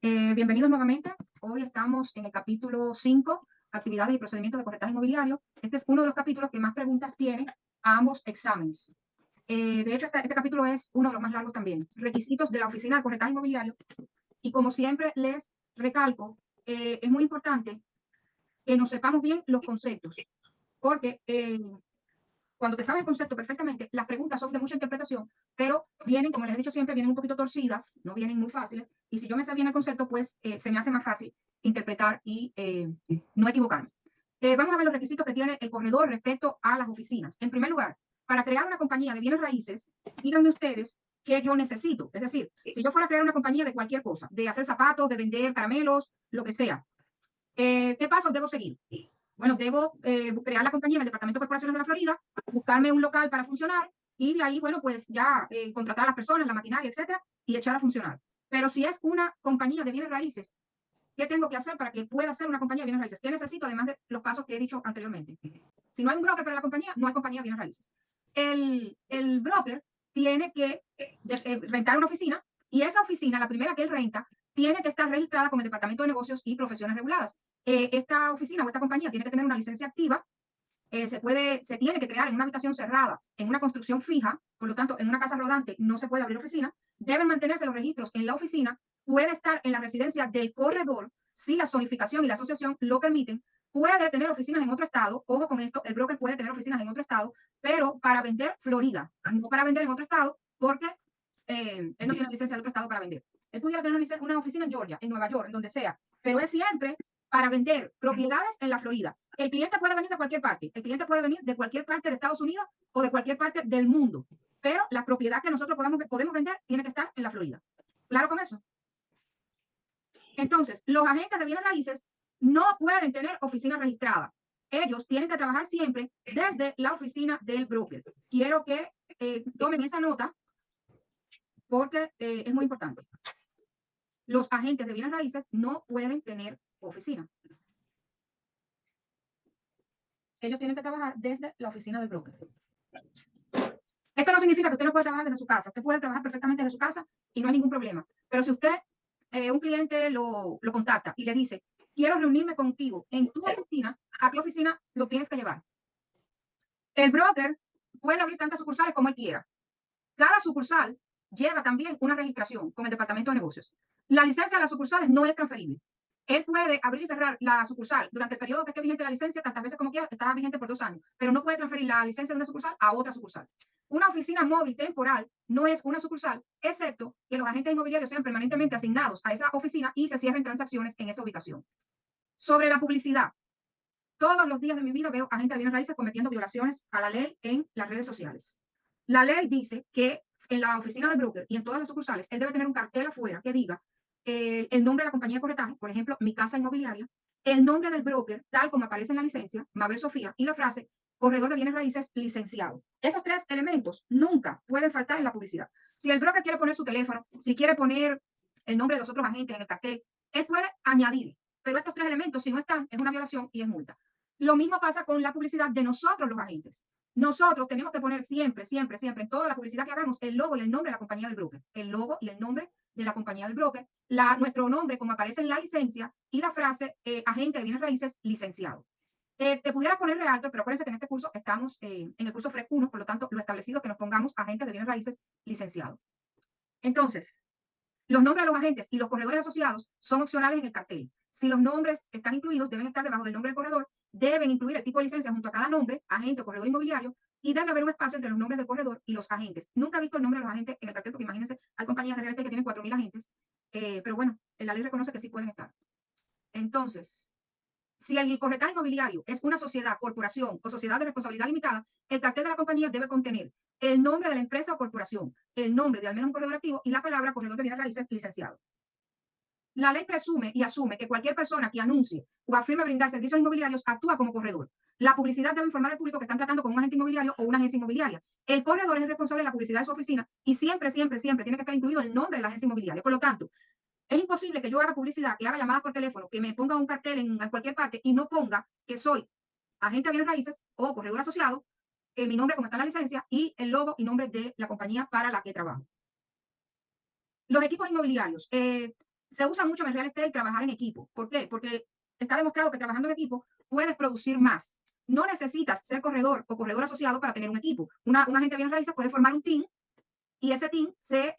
Bienvenidos nuevamente. Hoy estamos en el capítulo 5, actividades y procedimientos de corretaje inmobiliario. Este es uno de los capítulos que más preguntas tiene a ambos exámenes. De hecho, este capítulo es uno de los más largos también. Requisitos de la oficina de corretaje inmobiliario. Y como siempre les recalco, es muy importante que nos sepamos bien los conceptos, porque cuando te sabes el concepto perfectamente, las preguntas son de mucha interpretación, pero vienen, como les he dicho siempre, vienen un poquito torcidas, no vienen muy fáciles. Y si yo me sé bien el concepto, pues se me hace más fácil interpretar y no equivocarme. Vamos a ver los requisitos que tiene el corredor respecto a las oficinas. En primer lugar, para crear una compañía de bienes raíces, díganme ustedes qué yo necesito. Es decir, si yo fuera a crear una compañía de cualquier cosa, de hacer zapatos, de vender caramelos, lo que sea, ¿qué pasos debo seguir? Bueno, debo crear la compañía en el Departamento de Corporaciones de la Florida, buscarme un local para funcionar y de ahí, bueno, pues ya contratar a las personas, la maquinaria, etcétera, y echar a funcionar. Pero si es una compañía de bienes raíces, ¿qué tengo que hacer para que pueda ser una compañía de bienes raíces? ¿Qué necesito además de los pasos que he dicho anteriormente? Si no hay un broker para la compañía, no hay compañía de bienes raíces. El broker tiene que rentar una oficina y esa oficina, la primera que él renta, tiene que estar registrada con el Departamento de Negocios y Profesiones Reguladas. Esta oficina o esta compañía tiene que tener una licencia activa. Se tiene que crear en una habitación cerrada, en una construcción fija, por lo tanto, en una casa rodante no se puede abrir oficina. Deben mantenerse los registros en la oficina, puede estar en la residencia del corredor si la zonificación y la asociación lo permiten, puede tener oficinas en otro estado, ojo con esto, el broker puede tener oficinas en otro estado, pero para vender Florida, no para vender en otro estado, porque él no tiene licencia de otro estado para vender. Él pudiera tener una oficina en Georgia, en Nueva York, en donde sea, pero es siempre para vender propiedades en la Florida. El cliente puede venir de cualquier parte, el cliente puede venir de cualquier parte de Estados Unidos o de cualquier parte del mundo, pero la propiedad que nosotros podemos vender tiene que estar en la Florida. ¿Claro con eso? Entonces, los agentes de bienes raíces no pueden tener oficina registrada. Ellos tienen que trabajar siempre desde la oficina del broker. Quiero que tomen esa nota porque es muy importante. Los agentes de bienes raíces no pueden tener oficina. Ellos tienen que trabajar desde la oficina del broker. Esto no significa que usted no pueda trabajar desde su casa. Usted puede trabajar perfectamente desde su casa y no hay ningún problema. Pero si usted, un cliente lo contacta y le dice, quiero reunirme contigo en tu oficina, ¿a qué oficina lo tienes que llevar? El broker puede abrir tantas sucursales como él quiera. Cada sucursal lleva también una registración con el Departamento de Negocios. La licencia de las sucursales no es transferible. Él puede abrir y cerrar la sucursal durante el periodo que esté vigente la licencia, tantas veces como quiera, está vigente por 2 años, pero no puede transferir la licencia de una sucursal a otra sucursal. Una oficina móvil temporal no es una sucursal, excepto que los agentes inmobiliarios sean permanentemente asignados a esa oficina y se cierren transacciones en esa ubicación. Sobre la publicidad, todos los días de mi vida veo agentes de bienes raíces cometiendo violaciones a la ley en las redes sociales. La ley dice que en la oficina del broker y en todas las sucursales, él debe tener un cartel afuera que diga el nombre de la compañía de corretaje, por ejemplo, mi casa inmobiliaria, el nombre del broker, tal como aparece en la licencia, Mabel Sofía, y la frase corredor de bienes raíces licenciado. Esos 3 elementos nunca pueden faltar en la publicidad. Si el broker quiere poner su teléfono, si quiere poner el nombre de los otros agentes en el cartel, él puede añadir, pero estos 3 elementos, si no están, es una violación y es multa. Lo mismo pasa con la publicidad de nosotros los agentes. Nosotros tenemos que poner siempre, siempre, siempre en toda la publicidad que hagamos el logo y el nombre de la compañía del broker. El logo y el nombre de la compañía del broker, nuestro nombre como aparece en la licencia y la frase agente de bienes raíces licenciado. Te pudiera poner realtor, pero acuérdense que en este curso estamos en el curso FREC 1, por lo tanto, lo establecido es que nos pongamos agentes de bienes raíces licenciado. Entonces, los nombres de los agentes y los corredores asociados son opcionales en el cartel. Si los nombres están incluidos, deben estar debajo del nombre del corredor, deben incluir el tipo de licencia junto a cada nombre, agente o corredor inmobiliario, y debe haber un espacio entre los nombres del corredor y los agentes. Nunca he visto el nombre de los agentes en el cartel, porque imagínense, hay compañías de real estate que tienen 4.000 agentes, pero bueno, la ley reconoce que sí pueden estar. Entonces, si el corretaje inmobiliario es una sociedad, corporación o sociedad de responsabilidad limitada, el cartel de la compañía debe contener el nombre de la empresa o corporación, el nombre de al menos un corredor activo y la palabra corredor de bienes raíces licenciado. La ley presume y asume que cualquier persona que anuncie o afirme brindar servicios inmobiliarios actúa como corredor. La publicidad debe informar al público que están tratando con un agente inmobiliario o una agencia inmobiliaria. El corredor es el responsable de la publicidad de su oficina y siempre, siempre, siempre tiene que estar incluido el nombre de la agencia inmobiliaria. Por lo tanto, es imposible que yo haga publicidad, que haga llamadas por teléfono, que me ponga un cartel en cualquier parte y no ponga que soy agente de bienes raíces o corredor asociado, mi nombre como está en la licencia y el logo y nombre de la compañía para la que trabajo. Los equipos inmobiliarios. Se usa mucho en el real estate trabajar en equipo. ¿Por qué? Porque está demostrado que trabajando en equipo puedes producir más. No necesitas ser corredor o corredor asociado para tener un equipo. Un agente de bienes raíces puede formar un team y ese team se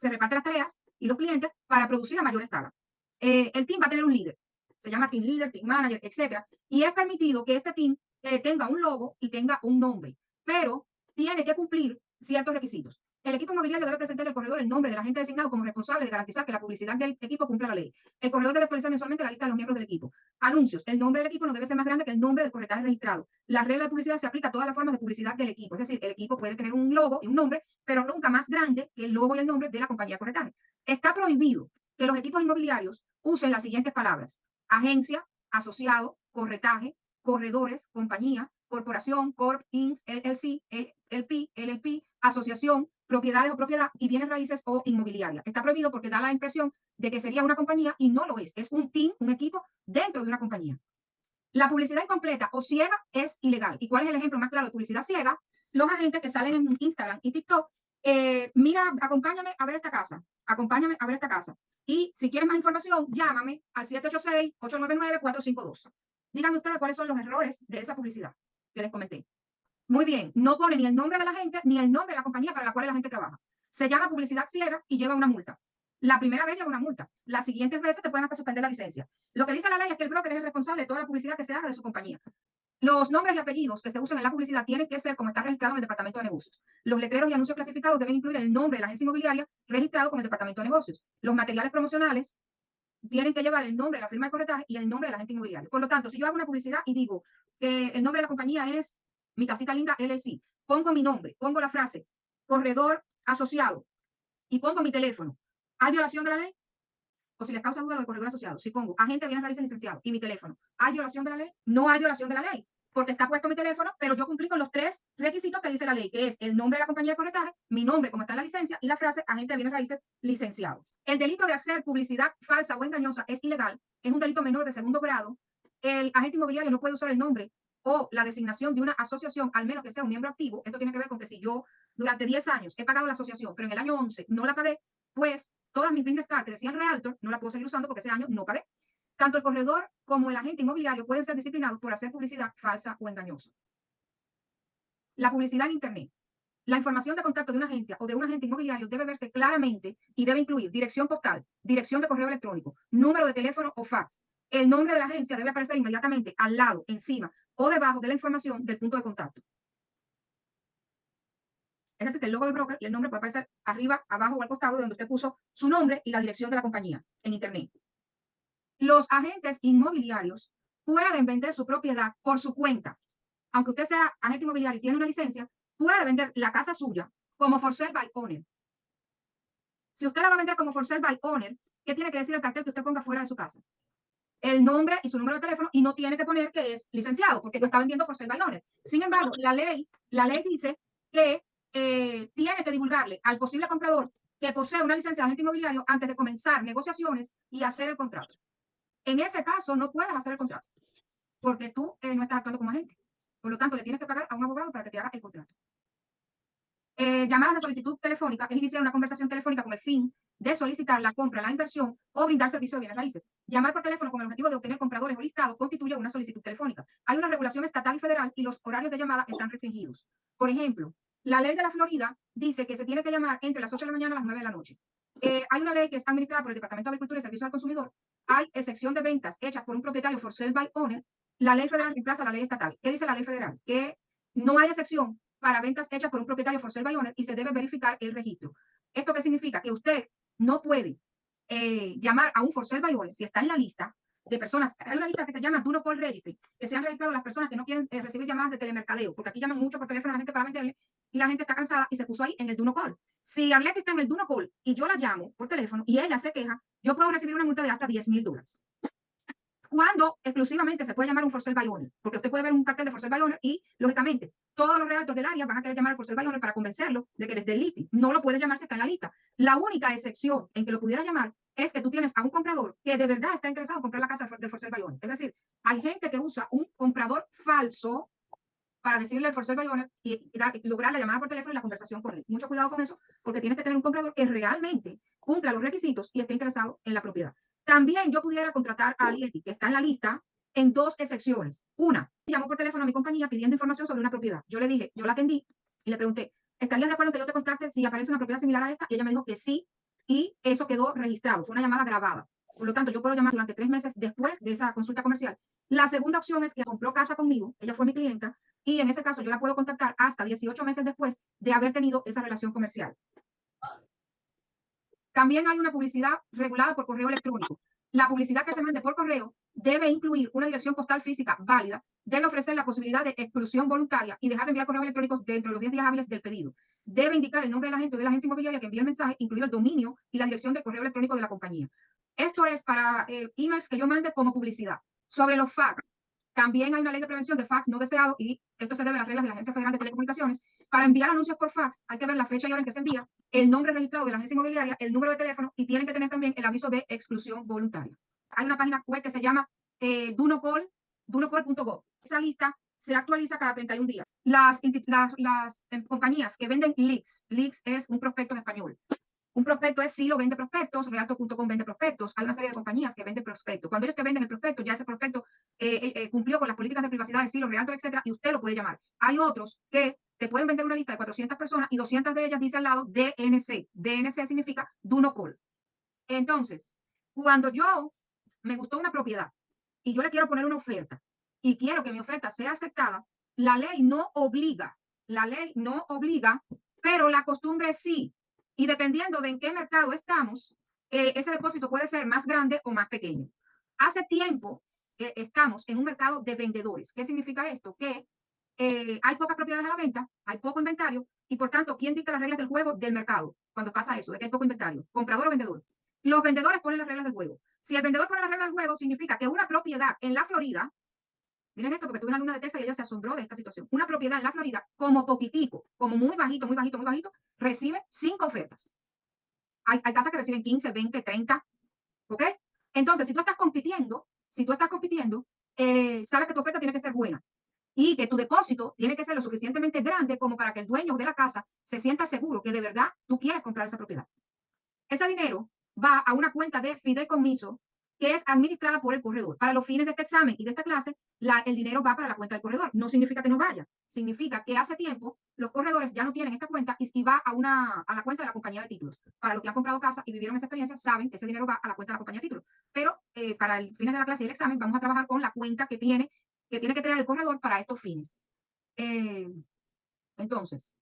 reparte las tareas y los clientes para producir a mayor escala. El team va a tener un líder, se llama team leader, team manager, etcétera, y es permitido que este team tenga un logo y tenga un nombre, pero tiene que cumplir ciertos requisitos. El equipo inmobiliario debe presentar al corredor el nombre del agente designado como responsable de garantizar que la publicidad del equipo cumpla la ley. El corredor debe actualizar mensualmente la lista de los miembros del equipo. Anuncios. El nombre del equipo no debe ser más grande que el nombre del corretaje registrado. La regla de publicidad se aplica a todas las formas de publicidad del equipo. Es decir, el equipo puede tener un logo y un nombre, pero nunca más grande que el logo y el nombre de la compañía de corretaje. Está prohibido que los equipos inmobiliarios usen las siguientes palabras: agencia, asociado, corretaje, corredores, compañía, corporación, corp, ins, LLC, LP, asociación, propiedades o propiedad y bienes raíces o inmobiliaria. Está prohibido porque da la impresión de que sería una compañía y no lo es. Es un team, un equipo dentro de una compañía. La publicidad incompleta o ciega es ilegal. ¿Y cuál es el ejemplo más claro de publicidad ciega? Los agentes que salen en Instagram y TikTok, mira, acompáñame a ver esta casa, acompáñame a ver esta casa. Y si quieres más información, llámame al 786-899-452. Díganme ustedes cuáles son los errores de esa publicidad que les comenté. Muy bien, no pone ni el nombre de la gente ni el nombre de la compañía para la cual la gente trabaja. Se llama publicidad ciega y lleva una multa. La primera vez lleva una multa. Las siguientes veces te pueden hasta suspender la licencia. Lo que dice la ley es que el broker es el responsable de toda la publicidad que se haga de su compañía. Los nombres y apellidos que se usan en la publicidad tienen que ser como está registrado en el Departamento de Negocios. Los letreros y anuncios clasificados deben incluir el nombre de la agencia inmobiliaria registrado con el Departamento de Negocios. Los materiales promocionales tienen que llevar el nombre de la firma de corretaje y el nombre del agente inmobiliario. Por lo tanto, si yo hago una publicidad y digo que el nombre de la compañía es Mi Casita Linda LLC, pongo mi nombre, pongo la frase corredor asociado y pongo mi teléfono, ¿hay violación de la ley? O si les causa duda lo de corredor asociado, si pongo agente de bienes raíces licenciado y mi teléfono, ¿hay violación de la ley? No hay violación de la ley, porque está puesto mi teléfono, pero yo cumplí con los 3 requisitos que dice la ley, que es el nombre de la compañía de corretaje, mi nombre como está en la licencia y la frase agente de bienes raíces licenciado. El delito de hacer publicidad falsa o engañosa es ilegal, es un delito menor de segundo grado. El agente inmobiliario no puede usar el nombre o la designación de una asociación, al menos que sea un miembro activo. Esto tiene que ver con que si yo durante 10 años he pagado la asociación, pero en el año 11 no la pagué, pues todas mis business cards que decían Realtor no la puedo seguir usando porque ese año no pagué. Tanto el corredor como el agente inmobiliario pueden ser disciplinados por hacer publicidad falsa o engañosa. La publicidad en Internet. La información de contacto de una agencia o de un agente inmobiliario debe verse claramente y debe incluir dirección postal, dirección de correo electrónico, número de teléfono o fax. El nombre de la agencia debe aparecer inmediatamente al lado, encima o debajo de la información del punto de contacto. Es decir, que el logo del broker y el nombre puede aparecer arriba, abajo o al costado de donde usted puso su nombre y la dirección de la compañía en Internet. Los agentes inmobiliarios pueden vender su propiedad por su cuenta. Aunque usted sea agente inmobiliario y tiene una licencia, puede vender la casa suya como for sale by owner. Si usted la va a vender como for sale by owner, ¿qué tiene que decir el cartel que usted ponga fuera de su casa? El nombre y su número de teléfono, y no tiene que poner que es licenciado, porque lo está vendiendo for sale by owner. Sin embargo, la ley dice que tiene que divulgarle al posible comprador que posee una licencia de agente inmobiliario antes de comenzar negociaciones y hacer el contrato. En ese caso, no puedes hacer el contrato, porque tú no estás actuando como agente. Por lo tanto, le tienes que pagar a un abogado para que te haga el contrato. Llamadas de solicitud telefónica es iniciar una conversación telefónica con el fin de solicitar la compra, la inversión o brindar servicio de bienes raíces. Llamar por teléfono con el objetivo de obtener compradores o listados constituye una solicitud telefónica. Hay una regulación estatal y federal y los horarios de llamada están restringidos. Por ejemplo, la ley de la Florida dice que se tiene que llamar entre las 8 de la mañana a las 9 de la noche. Hay una ley que es administrada por el Departamento de Agricultura y Servicios al Consumidor. Hay excepción de ventas hechas por un propietario for sale by owner. La ley federal reemplaza la ley estatal. ¿Qué dice la ley federal? Que no hay excepción para ventas hechas por un propietario for sale by owner y se debe verificar el registro. ¿Esto qué significa? Que usted no puede llamar a un for sale by owner si está en la lista de personas. Hay una lista que se llama Do Not Call Registry, que se han registrado las personas que no quieren recibir llamadas de telemercadeo, porque aquí llaman mucho por teléfono a la gente para venderle y la gente está cansada y se puso ahí en el Do Not Call. Si Arlette está en el Do Not Call y yo la llamo por teléfono y ella se queja, yo puedo recibir una multa de hasta $10,000. Cuando exclusivamente se puede llamar un for sale by owner, porque usted puede ver un cartel de for sale by owner y, lógicamente, todos los realtors del área van a querer llamar al for sale by owner para convencerlo de que les dé el listing. No lo puede llamar si está en la lista. La única excepción en que lo pudiera llamar es que tú tienes a un comprador que de verdad está interesado en comprar la casa del for sale by owner. Es decir, hay gente que usa un comprador falso para decirle al for sale by owner y lograr la llamada por teléfono y la conversación con él. Mucho cuidado con eso, porque tienes que tener un comprador que realmente cumpla los requisitos y esté interesado en la propiedad. También yo pudiera contratar a alguien que está en la lista en dos excepciones. Una, llamó por teléfono a mi compañía pidiendo información sobre una propiedad. Yo le dije, yo la atendí y le pregunté, ¿estarías de acuerdo en que yo te contacte si aparece una propiedad similar a esta? Y ella me dijo que sí, y eso quedó registrado. Fue una llamada grabada. Por lo tanto, yo puedo llamar durante 3 meses después de esa consulta comercial. La segunda opción es que compró casa conmigo, ella fue mi clienta, y en ese caso yo la puedo contactar hasta 18 meses después de haber tenido esa relación comercial. También hay una publicidad regulada por correo electrónico. La publicidad que se mande por correo debe incluir una dirección postal física válida, debe ofrecer la posibilidad de exclusión voluntaria y dejar de enviar correos electrónicos dentro de los 10 días hábiles del pedido. Debe indicar el nombre del agente o de la agencia inmobiliaria que envía el mensaje, incluido el dominio y la dirección de correo electrónico de la compañía. Esto es para emails que yo mande como publicidad. Sobre los fax, también hay una ley de prevención de fax no deseado y esto se debe a las reglas de la Agencia Federal de Telecomunicaciones. Para enviar anuncios por fax hay que ver la fecha y hora en que se envía, el nombre registrado de la agencia inmobiliaria, el número de teléfono y tienen que tener también el aviso de exclusión voluntaria. Hay una página web que se llama dunocall.gov. Esa lista se actualiza cada 31 días. Las compañías que venden leads es un prospecto en español. Un prospecto es Silo vende prospectos, Realtor.com vende prospectos. Hay una serie de compañías que venden prospectos. Cuando ellos te venden el prospecto, ya ese prospecto cumplió con las políticas de privacidad de Silo, Realtor, etcétera, y usted lo puede llamar. Hay otros que te pueden vender una lista de 400 personas y 200 de ellas dice al lado DNC. DNC significa Do No Call. Entonces, cuando yo me gustó una propiedad y yo le quiero poner una oferta y quiero que mi oferta sea aceptada, la ley no obliga, pero la costumbre sí. Y dependiendo de en qué mercado estamos, ese depósito puede ser más grande o más pequeño. Hace tiempo que estamos en un mercado de vendedores. ¿Qué significa esto? Que hay pocas propiedades a la venta, hay poco inventario y por tanto, ¿quién dicta las reglas del juego del mercado? Cuando pasa eso, de que hay poco inventario, comprador o vendedor. Los vendedores ponen las reglas del juego. Si el vendedor pone las reglas del juego, significa que una propiedad en la Florida, miren esto porque tuve una alumna de Texas y ella se asombró de esta situación, una propiedad en la Florida, como poquitico, como muy bajito, recibe 5 ofertas. Hay casas que reciben 15, 20, 30, ¿ok? Entonces, si tú estás compitiendo, sabes que tu oferta tiene que ser buena y que tu depósito tiene que ser lo suficientemente grande como para que el dueño de la casa se sienta seguro que de verdad tú quieres comprar esa propiedad. Ese dinero va a una cuenta de fideicomiso que es administrada por el corredor. Para los fines de este examen y de esta clase, el dinero va para la cuenta del corredor. No significa que no vaya. Significa que hace tiempo los corredores ya no tienen esta cuenta y va a la cuenta de la compañía de títulos. Para los que han comprado casa y vivieron esa experiencia, saben que ese dinero va a la cuenta de la compañía de títulos. Pero para el fines de la clase y el examen, vamos a trabajar con la cuenta que tiene que crear el corredor para estos fines. Entonces,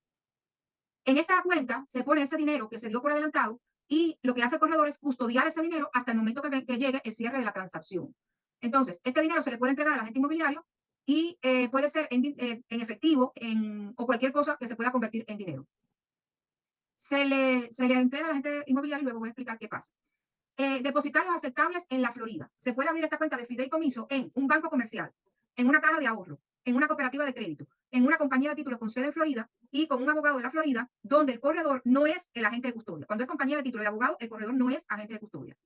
en esta cuenta se pone ese dinero que se dio por adelantado y lo que hace el corredor es custodiar ese dinero hasta el momento que llegue el cierre de la transacción. Entonces, este dinero se le puede entregar al agente inmobiliario y puede ser en efectivo o cualquier cosa que se pueda convertir en dinero. Se le entrega al agente inmobiliario y luego voy a explicar qué pasa. Depositarios aceptables en la Florida. Se puede abrir esta cuenta de fideicomiso en un banco comercial, en una caja de ahorro, en una cooperativa de crédito, en una compañía de títulos con sede en Florida y con un abogado de la Florida, donde el corredor no es el agente de custodia. Cuando es compañía de título y abogado, el corredor no es agente de custodia.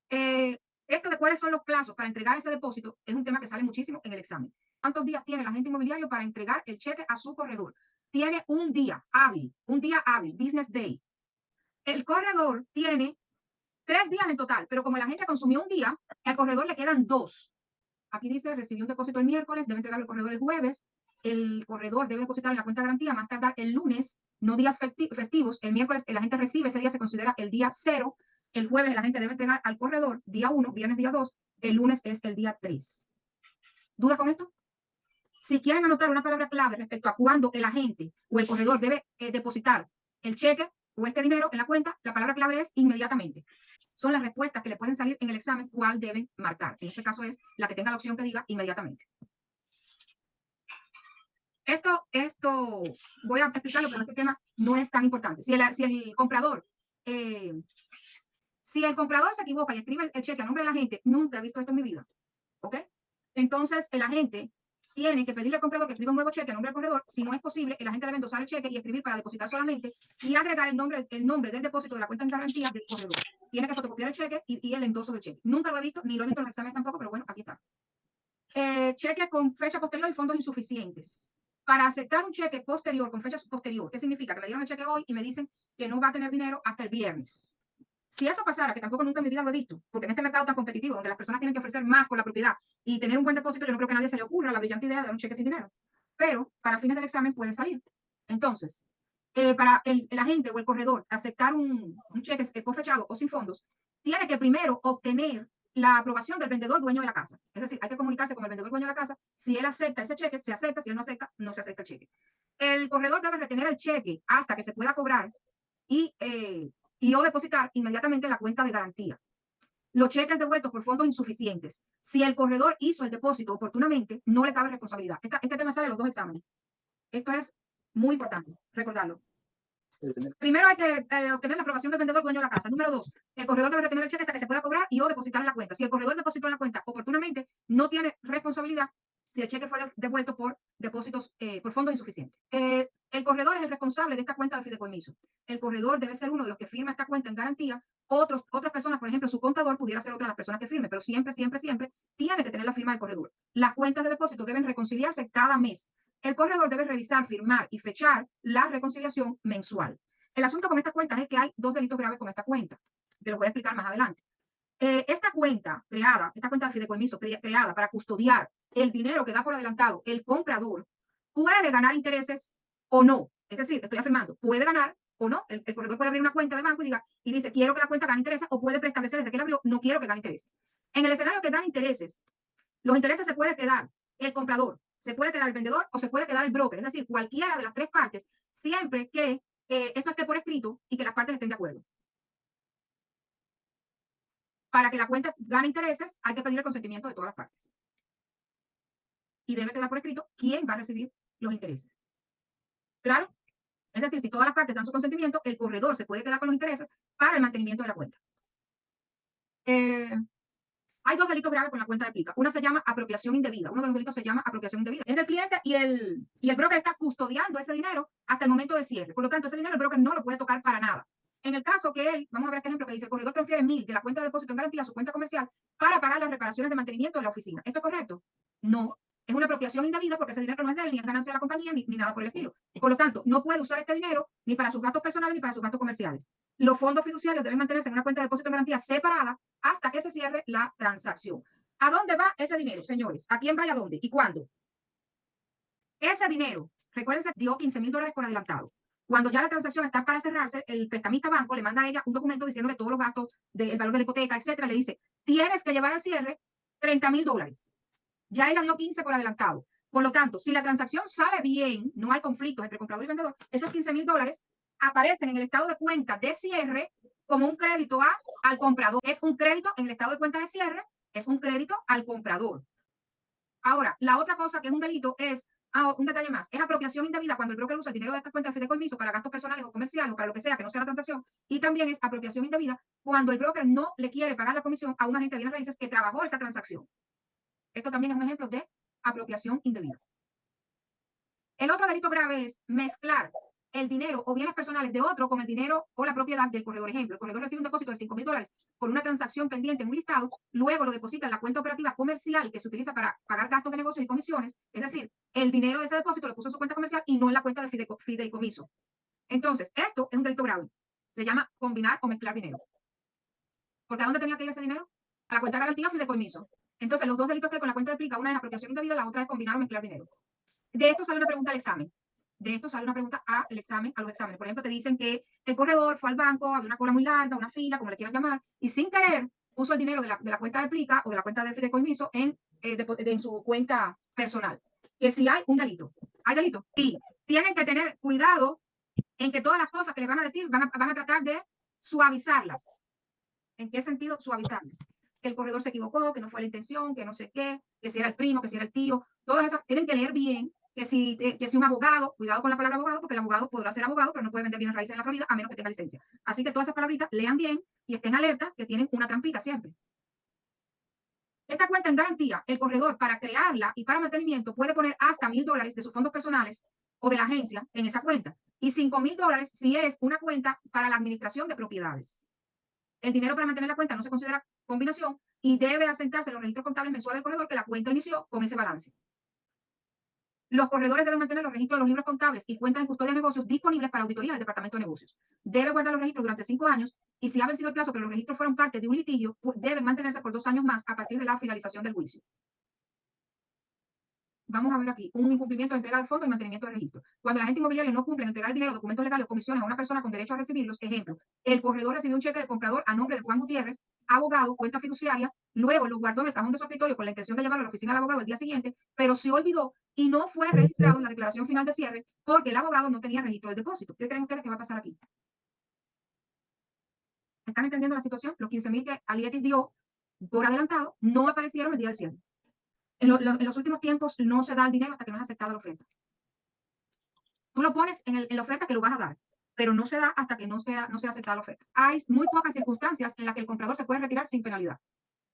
Esto de cuáles son los plazos para entregar ese depósito es un tema que sale muchísimo en el examen. ¿Cuántos días tiene el agente inmobiliario para entregar el cheque a su corredor? Tiene un día hábil, business day. El corredor tiene 3 días en total, pero como la gente consumió un día, al corredor le quedan 2. Aquí dice, recibió un depósito el miércoles, debe entregar el corredor el jueves, el corredor debe depositar en la cuenta de garantía más tardar el lunes, no días festivos, el miércoles el agente recibe, ese día se considera el día 0, el jueves el agente debe entregar al corredor día 1, viernes día 2, el lunes es el día 3. ¿Dudas con esto? Si quieren anotar una palabra clave respecto a cuándo el agente o el corredor debe depositar el cheque o este dinero en la cuenta, la palabra clave es inmediatamente. Son las respuestas que le pueden salir en el examen, cuál deben marcar. En este caso es la que tenga la opción que diga inmediatamente. Esto voy a explicarlo, pero este tema no es tan importante. Si el comprador se equivoca y escribe el cheque a nombre de la gente, nunca he visto esto en mi vida, ¿ok? Entonces, el agente tiene que pedirle al comprador que escriba un nuevo cheque a nombre del corredor. Si no es posible, el agente debe endosar el cheque y escribir para depositar solamente y agregar el nombre del depósito de la cuenta en garantía del corredor. Tiene que fotocopiar el cheque y el endoso del cheque. Nunca lo he visto, ni lo he visto en los exámenes tampoco, pero bueno, aquí está. Cheque con fecha posterior y fondos insuficientes. Para aceptar un cheque posterior con fecha posterior, ¿qué significa? Que me dieron el cheque hoy y me dicen que no va a tener dinero hasta el viernes. Si eso pasara, que tampoco nunca en mi vida lo he visto, porque en este mercado tan competitivo, donde las personas tienen que ofrecer más por la propiedad y tener un buen depósito, yo no creo que a nadie se le ocurra la brillante idea de dar un cheque sin dinero. Pero para fines del examen puede salir. Entonces, para el agente o el corredor aceptar un cheque cofechado o sin fondos, tiene que primero obtener la aprobación del vendedor dueño de la casa. Es decir, hay que comunicarse con el vendedor dueño de la casa. Si él acepta ese cheque, se acepta. Si él no acepta, no se acepta el cheque. El corredor debe retener el cheque hasta que se pueda cobrar y, o depositar inmediatamente en la cuenta de garantía. Los cheques devueltos por fondos insuficientes. Si el corredor hizo el depósito oportunamente, no le cabe responsabilidad. Este tema sale en los dos exámenes. Esto es muy importante, recordarlo. Primero hay que obtener la aprobación del vendedor dueño de la casa. Número 2, el corredor debe retener el cheque hasta que se pueda cobrar y o depositar en la cuenta. Si el corredor depositó en la cuenta oportunamente, no tiene responsabilidad si el cheque fue devuelto por depósitos, por fondos insuficientes. El corredor es el responsable de esta cuenta de fideicomiso. El corredor debe ser uno de los que firma esta cuenta en garantía. Otras personas, por ejemplo, su contador pudiera ser otra de las personas que firme, pero siempre tiene que tener la firma del corredor. Las cuentas de depósito deben reconciliarse cada mes. El corredor debe revisar, firmar y fechar la reconciliación mensual. El asunto con estas cuentas es que hay dos delitos graves con esta cuenta. Te los voy a explicar más adelante. Esta cuenta de fideicomiso creada para custodiar el dinero que da por adelantado el comprador, puede ganar intereses o no. Es decir, estoy afirmando, puede ganar o no. El corredor puede abrir una cuenta de banco y dice, quiero que la cuenta gane intereses, o puede preestablecer desde que la abrió, no quiero que gane intereses. En el escenario que gane intereses, los intereses se puede quedar el comprador, se puede quedar el vendedor o se puede quedar el broker. Es decir, cualquiera de las tres partes, siempre que esto esté por escrito y que las partes estén de acuerdo. Para que la cuenta gane intereses, hay que pedir el consentimiento de todas las partes. Y debe quedar por escrito quién va a recibir los intereses. ¿Claro? Es decir, si todas las partes dan su consentimiento, el corredor se puede quedar con los intereses para el mantenimiento de la cuenta. Hay dos delitos graves con la cuenta de Plica. Una se llama apropiación indebida. Uno de los delitos se llama apropiación indebida. Es del cliente y el broker está custodiando ese dinero hasta el momento del cierre. Por lo tanto, ese dinero el broker no lo puede tocar para nada. En el caso que él, vamos a ver este ejemplo que dice, el corredor transfiere 1.000 de la cuenta de depósito en garantía a su cuenta comercial para pagar las reparaciones de mantenimiento de la oficina. ¿Esto es correcto? No. Es una apropiación indebida porque ese dinero no es de él, ni es ganancia de la compañía, ni nada por el estilo. Por lo tanto, no puede usar este dinero ni para sus gastos personales ni para sus gastos comerciales. Los fondos fiduciarios deben mantenerse en una cuenta de depósito en garantía separada hasta que se cierre la transacción. ¿A dónde va ese dinero, señores? ¿A quién va y a dónde? ¿Y cuándo? Ese dinero, recuérdense, dio $15,000 por adelantado. Cuando ya la transacción está para cerrarse, el prestamista banco le manda a ella un documento diciéndole todos los gastos, del valor de la hipoteca, etcétera. Le dice, tienes que llevar al cierre $30,000. Ya ella dio 15 por adelantado. Por lo tanto, si la transacción sale bien, no hay conflictos entre comprador y vendedor, esos $15,000 aparecen en el estado de cuenta de cierre como un crédito al comprador. Es un crédito en el estado de cuenta de cierre, es un crédito al comprador. Ahora, la otra cosa que es un delito es, un detalle más, es apropiación indebida cuando el broker usa el dinero de esta cuenta de fideicomiso para gastos personales o comerciales o para lo que sea que no sea la transacción. Y también es apropiación indebida cuando el broker no le quiere pagar la comisión a un agente de bienes raíces que trabajó esa transacción. Esto también es un ejemplo de apropiación indebida. El otro delito grave es mezclar el dinero o bienes personales de otro con el dinero o la propiedad del corredor. Ejemplo, el corredor recibe un depósito de $5,000 por una transacción pendiente en un listado, luego lo deposita en la cuenta operativa comercial que se utiliza para pagar gastos de negocios y comisiones. Es decir, el dinero de ese depósito lo puso en su cuenta comercial y no en la cuenta de fideicomiso. Entonces, esto es un delito grave. Se llama combinar o mezclar dinero. ¿Porque a dónde tenía que ir ese dinero? A la cuenta de garantía o fideicomiso. Entonces, los dos delitos que con la cuenta de Plica, una es apropiación indebida, la otra es combinar o mezclar dinero. De esto sale una pregunta al examen. De esto sale una pregunta a los exámenes. Por ejemplo, te dicen que el corredor fue al banco, había una cola muy larga, una fila, como le quieran llamar, y sin querer puso el dinero de la cuenta de Plica o de la cuenta de fideicomiso en su cuenta personal. Que si hay un delito. ¿Hay delito? Sí. Tienen que tener cuidado en que todas las cosas que les van a decir van a tratar de suavizarlas. ¿En qué sentido suavizarlas? Que el corredor se equivocó, que no fue la intención, que no sé qué, que si era el primo, que si era el tío. Todas esas tienen que leer bien. Que si un abogado, cuidado con la palabra abogado, porque el abogado podrá ser abogado, pero no puede vender bienes raíces en la Florida a menos que tenga licencia. Así que todas esas palabritas lean bien y estén alertas que tienen una trampita siempre. Esta cuenta en garantía, el corredor para crearla y para mantenimiento puede poner hasta $1,000 de sus fondos personales o de la agencia en esa cuenta y $5,000 si es una cuenta para la administración de propiedades. El dinero para mantener la cuenta no se considera combinación y debe asentarse en los registros contables mensuales del corredor que la cuenta inició con ese balance. Los corredores deben mantener los registros de los libros contables y cuentas en custodia de negocios disponibles para auditoría del Departamento de Negocios. Debe guardar los registros durante 5 años y si ha vencido el plazo, pero los registros fueron parte de un litigio, deben mantenerse por 2 años más a partir de la finalización del juicio. Vamos a ver aquí, un incumplimiento de entrega de fondos y mantenimiento de registro. Cuando la agente inmobiliaria no cumple en entregar dinero, documentos legales o comisiones a una persona con derecho a recibirlos, ejemplo, el corredor recibió un cheque del comprador a nombre de Juan Gutiérrez, abogado, cuenta fiduciaria, luego lo guardó en el cajón de su escritorio con la intención de llevarlo a la oficina del abogado el día siguiente, pero se olvidó y no fue registrado en la declaración final de cierre porque el abogado no tenía registro del depósito. ¿Qué creen ustedes que va a pasar aquí? ¿Están entendiendo la situación? Los 15,000 que Alietis dio por adelantado no aparecieron el día del cierre. En los últimos tiempos no se da el dinero hasta que no es aceptada la oferta. Tú lo pones en la oferta que lo vas a dar, pero no se da hasta que no sea aceptada la oferta. Hay muy pocas circunstancias en las que el comprador se puede retirar sin penalidad.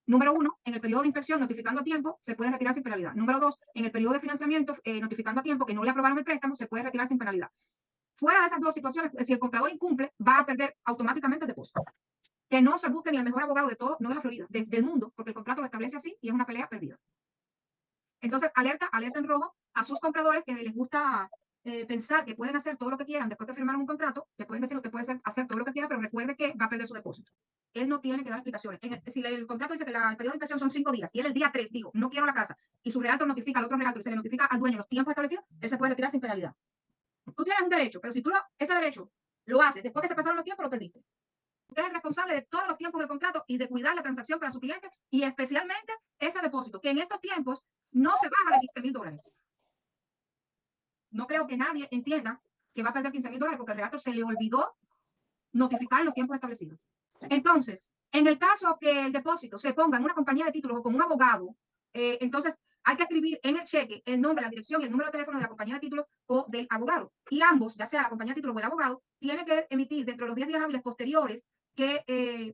Número 1, en el periodo de inspección, notificando a tiempo, se puede retirar sin penalidad. Número 2, en el periodo de financiamiento, notificando a tiempo que no le aprobaron el préstamo, se puede retirar sin penalidad. Fuera de esas dos situaciones, si el comprador incumple, va a perder automáticamente el depósito. Que no se busque ni el mejor abogado de todo, no de la Florida, del mundo, porque el contrato lo establece así y es una pelea perdida. Entonces, alerta en rojo a sus compradores que les gusta pensar que pueden hacer todo lo que quieran después de firmar un contrato, le pueden decir que usted puede hacer todo lo que quiera, pero recuerde que va a perder su depósito. Él no tiene que dar explicaciones. Si el contrato dice que el periodo de inspección son 5 días y él el día 3 digo, no quiero la casa, y su realtor notifica al otro realtor y se le notifica al dueño los tiempos establecidos, él se puede retirar sin penalidad. Tú tienes un derecho, pero si tú ese derecho lo haces después que se pasaron los tiempos, lo perdiste. Usted es responsable de todos los tiempos del contrato y de cuidar la transacción para su cliente y especialmente ese depósito, que en estos tiempos no se baja de $15,000. No creo que nadie entienda que va a perder $15,000 porque al realtor se le olvidó notificar los tiempos establecidos. Entonces, en el caso que el depósito se ponga en una compañía de títulos o con un abogado, entonces hay que escribir en el cheque el nombre, la dirección y el número de teléfono de la compañía de títulos o del abogado. Y ambos, ya sea la compañía de títulos o el abogado, tienen que emitir dentro de los 10 días hábiles posteriores que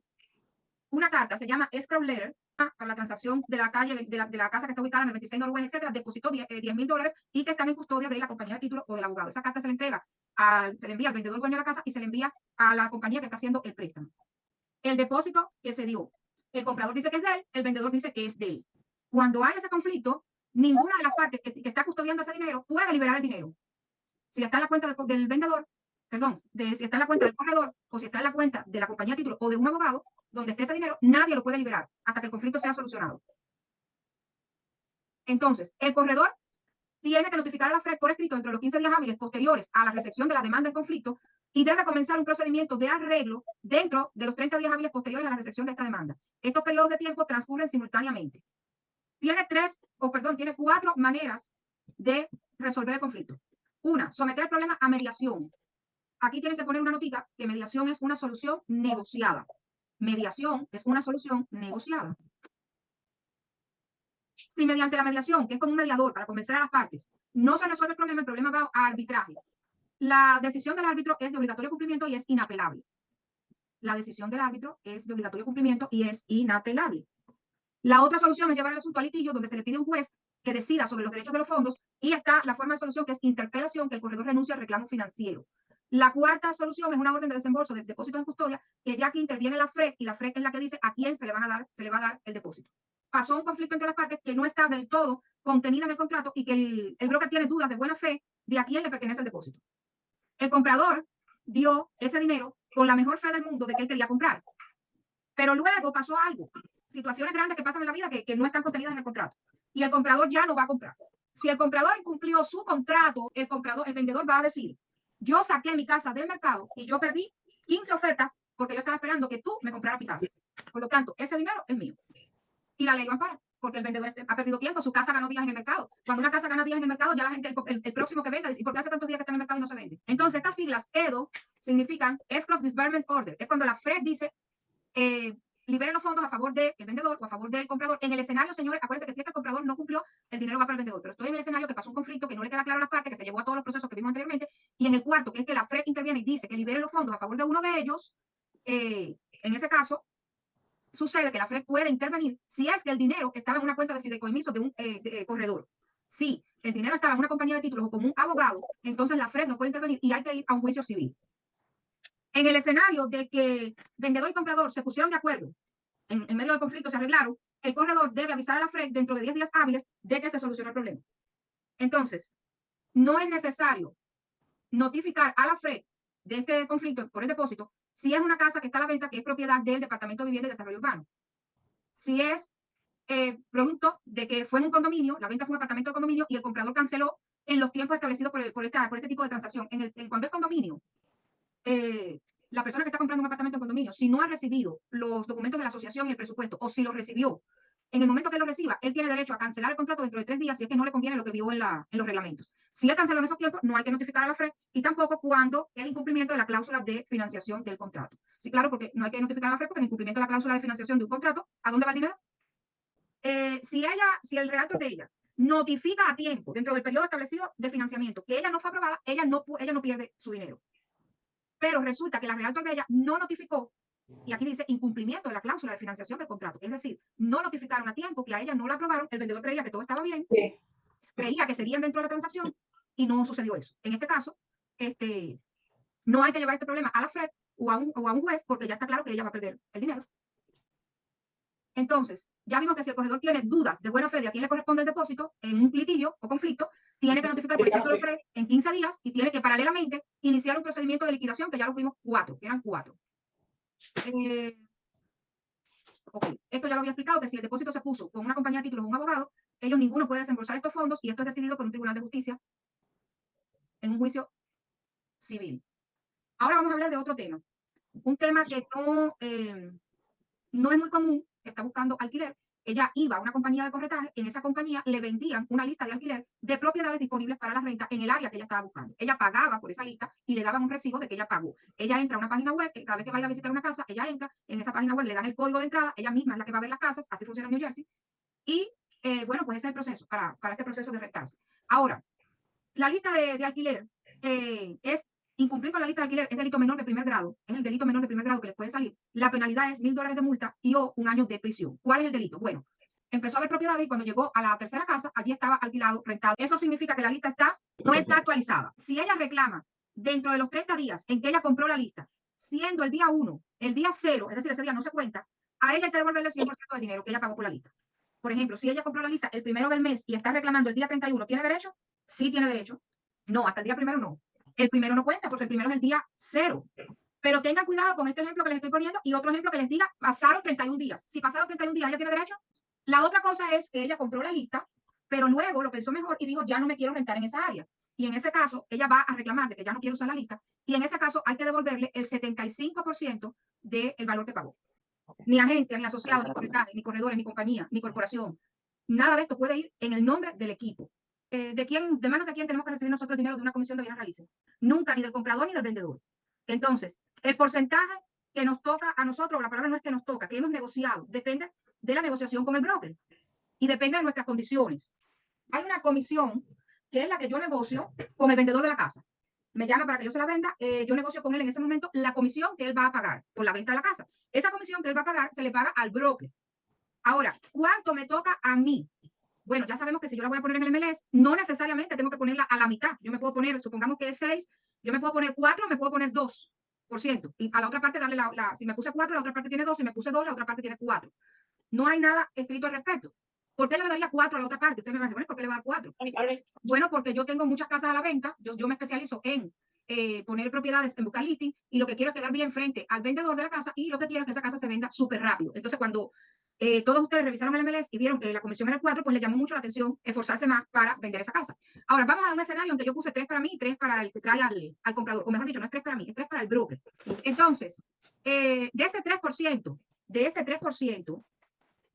una carta, se llama escrow letter, para la transacción de la calle, de la casa que está ubicada en el 26 Norwest, etcétera, depositó $10,000 y que están en custodia de la compañía de títulos o del abogado. Esa carta se le entrega, se le envía al vendedor dueño de la casa y se le envía a la compañía que está haciendo el préstamo. El depósito que se dio, el comprador dice que es de él, el vendedor dice que es de él. Cuando hay ese conflicto, ninguna de las partes que está custodiando ese dinero puede liberar el dinero. Si está en la cuenta del vendedor, perdón, si está en la cuenta del corredor o si está en la cuenta de la compañía de títulos o de un abogado, donde esté ese dinero, nadie lo puede liberar hasta que el conflicto sea solucionado. Entonces, el corredor tiene que notificar a la FRED por escrito entre los 15 días hábiles posteriores a la recepción de la demanda en conflicto y debe comenzar un procedimiento de arreglo dentro de los 30 días hábiles posteriores a la recepción de esta demanda. Estos periodos de tiempo transcurren simultáneamente. Tiene 4 maneras de resolver el conflicto. Una, someter el problema a mediación. Aquí tienen que poner una notita que mediación es una solución negociada. Mediación es una solución negociada. Si mediante la mediación, que es como un mediador para convencer a las partes, no se resuelve el problema va a arbitraje. La decisión del árbitro es de obligatorio cumplimiento y es inapelable. La decisión del árbitro es de obligatorio cumplimiento y es inapelable. La otra solución es llevar el asunto a litigio, donde se le pide a un juez que decida sobre los derechos de los fondos, y está la forma de solución que es interpelación, que el corredor renuncia al reclamo financiero. La cuarta solución es una orden de desembolso de depósitos en custodia, que ya aquí interviene la FRED, y la FRED es la que dice a quién se le va a dar el depósito. Pasó un conflicto entre las partes que no está del todo contenida en el contrato y que el broker tiene dudas de buena fe de a quién le pertenece el depósito. El comprador dio ese dinero con la mejor fe del mundo de que él quería comprar. Pero luego pasó algo, situaciones grandes que pasan en la vida que no están contenidas en el contrato. Y el comprador ya no va a comprar. Si el comprador incumplió su contrato, el vendedor va a decir, yo saqué mi casa del mercado y yo perdí 15 ofertas porque yo estaba esperando que tú me compraras mi casa. Por lo tanto, ese dinero es mío. Y la ley lo ampara, porque el vendedor ha perdido tiempo, su casa ganó días en el mercado. Cuando una casa gana días en el mercado, ya la gente, el próximo que venda, dice, ¿y por qué hace tantos días que está en el mercado y no se vende? Entonces, estas siglas EDO significan Escrow Disbursement Order. Es cuando la FRED dice, liberen los fondos a favor del vendedor o a favor del comprador. En el escenario, señores, acuérdense que si el comprador no cumplió, el dinero va para el vendedor. Pero estoy en el escenario que pasó un conflicto, que no le queda claro a las partes, que se llevó a todos los procesos que vimos anteriormente. Y en el cuarto, que es que la FRED interviene y dice que liberen los fondos a favor de uno de ellos, en ese caso, sucede que la FRED puede intervenir si es que el dinero estaba en una cuenta de fideicomiso de un corredor. Si el dinero estaba en una compañía de títulos o como un abogado, entonces la FRED no puede intervenir y hay que ir a un juicio civil. En el escenario de que vendedor y comprador se pusieron de acuerdo, en medio del conflicto se arreglaron, el corredor debe avisar a la FRED dentro de 10 días hábiles de que se solucionó el problema. Entonces, no es necesario notificar a la FRED de este conflicto por el depósito Si es una casa que está a la venta, que es propiedad del Departamento de Vivienda y Desarrollo Urbano. Si es producto de que fue en un condominio, la venta fue un apartamento de condominio y el comprador canceló en los tiempos establecidos por este tipo de transacción. Cuando es condominio, la persona que está comprando un apartamento en condominio, si no ha recibido los documentos de la asociación y el presupuesto, o si lo recibió, en el momento que lo reciba, él tiene derecho a cancelar el contrato dentro de 3 días si es que no le conviene lo que vio en los reglamentos. Si él canceló en esos tiempos, no hay que notificar a la FRED y tampoco cuando es incumplimiento de la cláusula de financiación del contrato. Sí, claro, porque no hay que notificar a la FRED porque en incumplimiento de la cláusula de financiación de un contrato, ¿a dónde va el dinero? Si el realtor de ella notifica a tiempo dentro del periodo establecido de financiamiento que ella no fue aprobada, ella no pierde su dinero. Pero resulta que la realtor de ella no notificó, y aquí dice incumplimiento de la cláusula de financiación del contrato, es decir, no notificaron a tiempo que a ella no la aprobaron, el vendedor creía que todo estaba bien, creía que seguían dentro de la transacción y no sucedió eso. En este caso, no hay que llevar este problema a la FRED o a un juez porque ya está claro que ella va a perder el dinero. Entonces, ya vimos que si el corredor tiene dudas de buena fe de a quién le corresponde el depósito en un litigio o conflicto, tiene que notificar por escrito a la FRED en 15 días y tiene que paralelamente iniciar un procedimiento de liquidación, que ya lo vimos 4, que eran 4. Okay. Esto ya lo había explicado, que si el depósito se puso con una compañía de títulos o un abogado, ellos ninguno puede desembolsar estos fondos y esto es decidido por un tribunal de justicia en un juicio civil. Ahora vamos a hablar de otro tema. Un tema que no es muy común, se está buscando alquiler. Ella iba a una compañía de corretaje, en esa compañía le vendían una lista de alquiler de propiedades disponibles para la renta en el área que ella estaba buscando. Ella pagaba por esa lista y le daban un recibo de que ella pagó. Ella entra a una página web, cada vez que vaya a visitar una casa, ella entra, en esa página web le dan el código de entrada, ella misma es la que va a ver las casas, así funciona en New Jersey, y bueno, pues ese es el proceso, para este proceso de rentarse. Ahora, la lista de alquiler es incumplir con la lista de alquiler, es delito menor de primer grado, es el delito menor de primer grado que les puede salir. La penalidad es $1,000 de multa y o 1 año de prisión. ¿Cuál es el delito? Bueno, empezó a ver propiedades y cuando llegó a la tercera casa, allí estaba alquilado, rentado. Eso significa que la lista no está actualizada. Si ella reclama dentro de los 30 días en que ella compró la lista, siendo el día 1, el día 0, es decir, ese día no se cuenta, a ella hay que devolverle el 100% del dinero que ella pagó por la lista. Por ejemplo, si ella compró la lista el 1 del mes y está reclamando el día 31, ¿tiene derecho? Sí tiene derecho. No, hasta el día 1 no. El 1 no cuenta porque el 1 es el día 0. Pero tengan cuidado con este ejemplo que les estoy poniendo y otro ejemplo que les diga, pasaron 31 días. Si pasaron 31 días, ¿ella tiene derecho? La otra cosa es que ella compró la lista, pero luego lo pensó mejor y dijo, ya no me quiero rentar en esa área. Y en ese caso, ella va a reclamar de que ya no quiere usar la lista. Y en ese caso, hay que devolverle el 75% del valor que pagó. Ni agencia, ni asociado, ni corretaje, ni corredores, ni compañía, ni corporación. Nada de esto puede ir en el nombre del equipo. ¿De manos de quién tenemos que recibir nosotros dinero de una comisión de bienes raíces? Nunca, ni del comprador ni del vendedor. Entonces, el porcentaje que nos toca a nosotros, la palabra no es que nos toca, que hemos negociado, depende de la negociación con el broker y depende de nuestras condiciones. Hay una comisión que es la que yo negocio con el vendedor de la casa. Me llama para que yo se la venda, yo negocio con él en ese momento la comisión que él va a pagar por la venta de la casa. Esa comisión que él va a pagar se le paga al broker. Ahora, ¿cuánto me toca a mí? Bueno, ya sabemos que si yo la voy a poner en el MLS, no necesariamente tengo que ponerla a la mitad. Yo me puedo poner, supongamos que es 6, yo me puedo poner 4, me puedo poner 2%. Y a la otra parte darle si me puse 4, la otra parte tiene 2, si me puse 2, la otra parte tiene 4. No hay nada escrito al respecto. ¿Por qué le daría 4 a la otra parte? Usted me va a decir, bueno, ¿por qué le va a dar 4? Bueno, porque yo tengo muchas casas a la venta, yo me especializo en poner propiedades, en buscar listing, y lo que quiero es quedar bien frente al vendedor de la casa y lo que quiero es que esa casa se venda súper rápido. Entonces, cuando todos ustedes revisaron el MLS y vieron que la comisión era 4, pues le llamó mucho la atención esforzarse más para vender esa casa. Ahora, vamos a un escenario en que yo puse 3 para mí y 3 para el que trae al comprador, o mejor dicho, no es 3 para mí, es 3 para el broker. Entonces, de este 3%,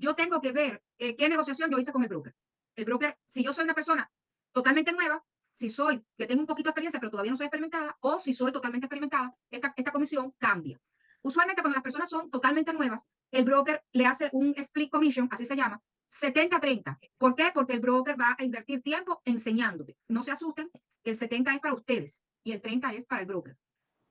yo tengo que ver qué negociación yo hice con el broker. El broker, si yo soy una persona totalmente nueva, si soy que tengo un poquito de experiencia, pero todavía no soy experimentada, o si soy totalmente experimentada, esta comisión cambia. Usualmente cuando las personas son totalmente nuevas, el broker le hace un split commission, así se llama, 70-30. ¿Por qué? Porque el broker va a invertir tiempo enseñándote. No se asusten, que el 70 es para ustedes y el 30 es para el broker.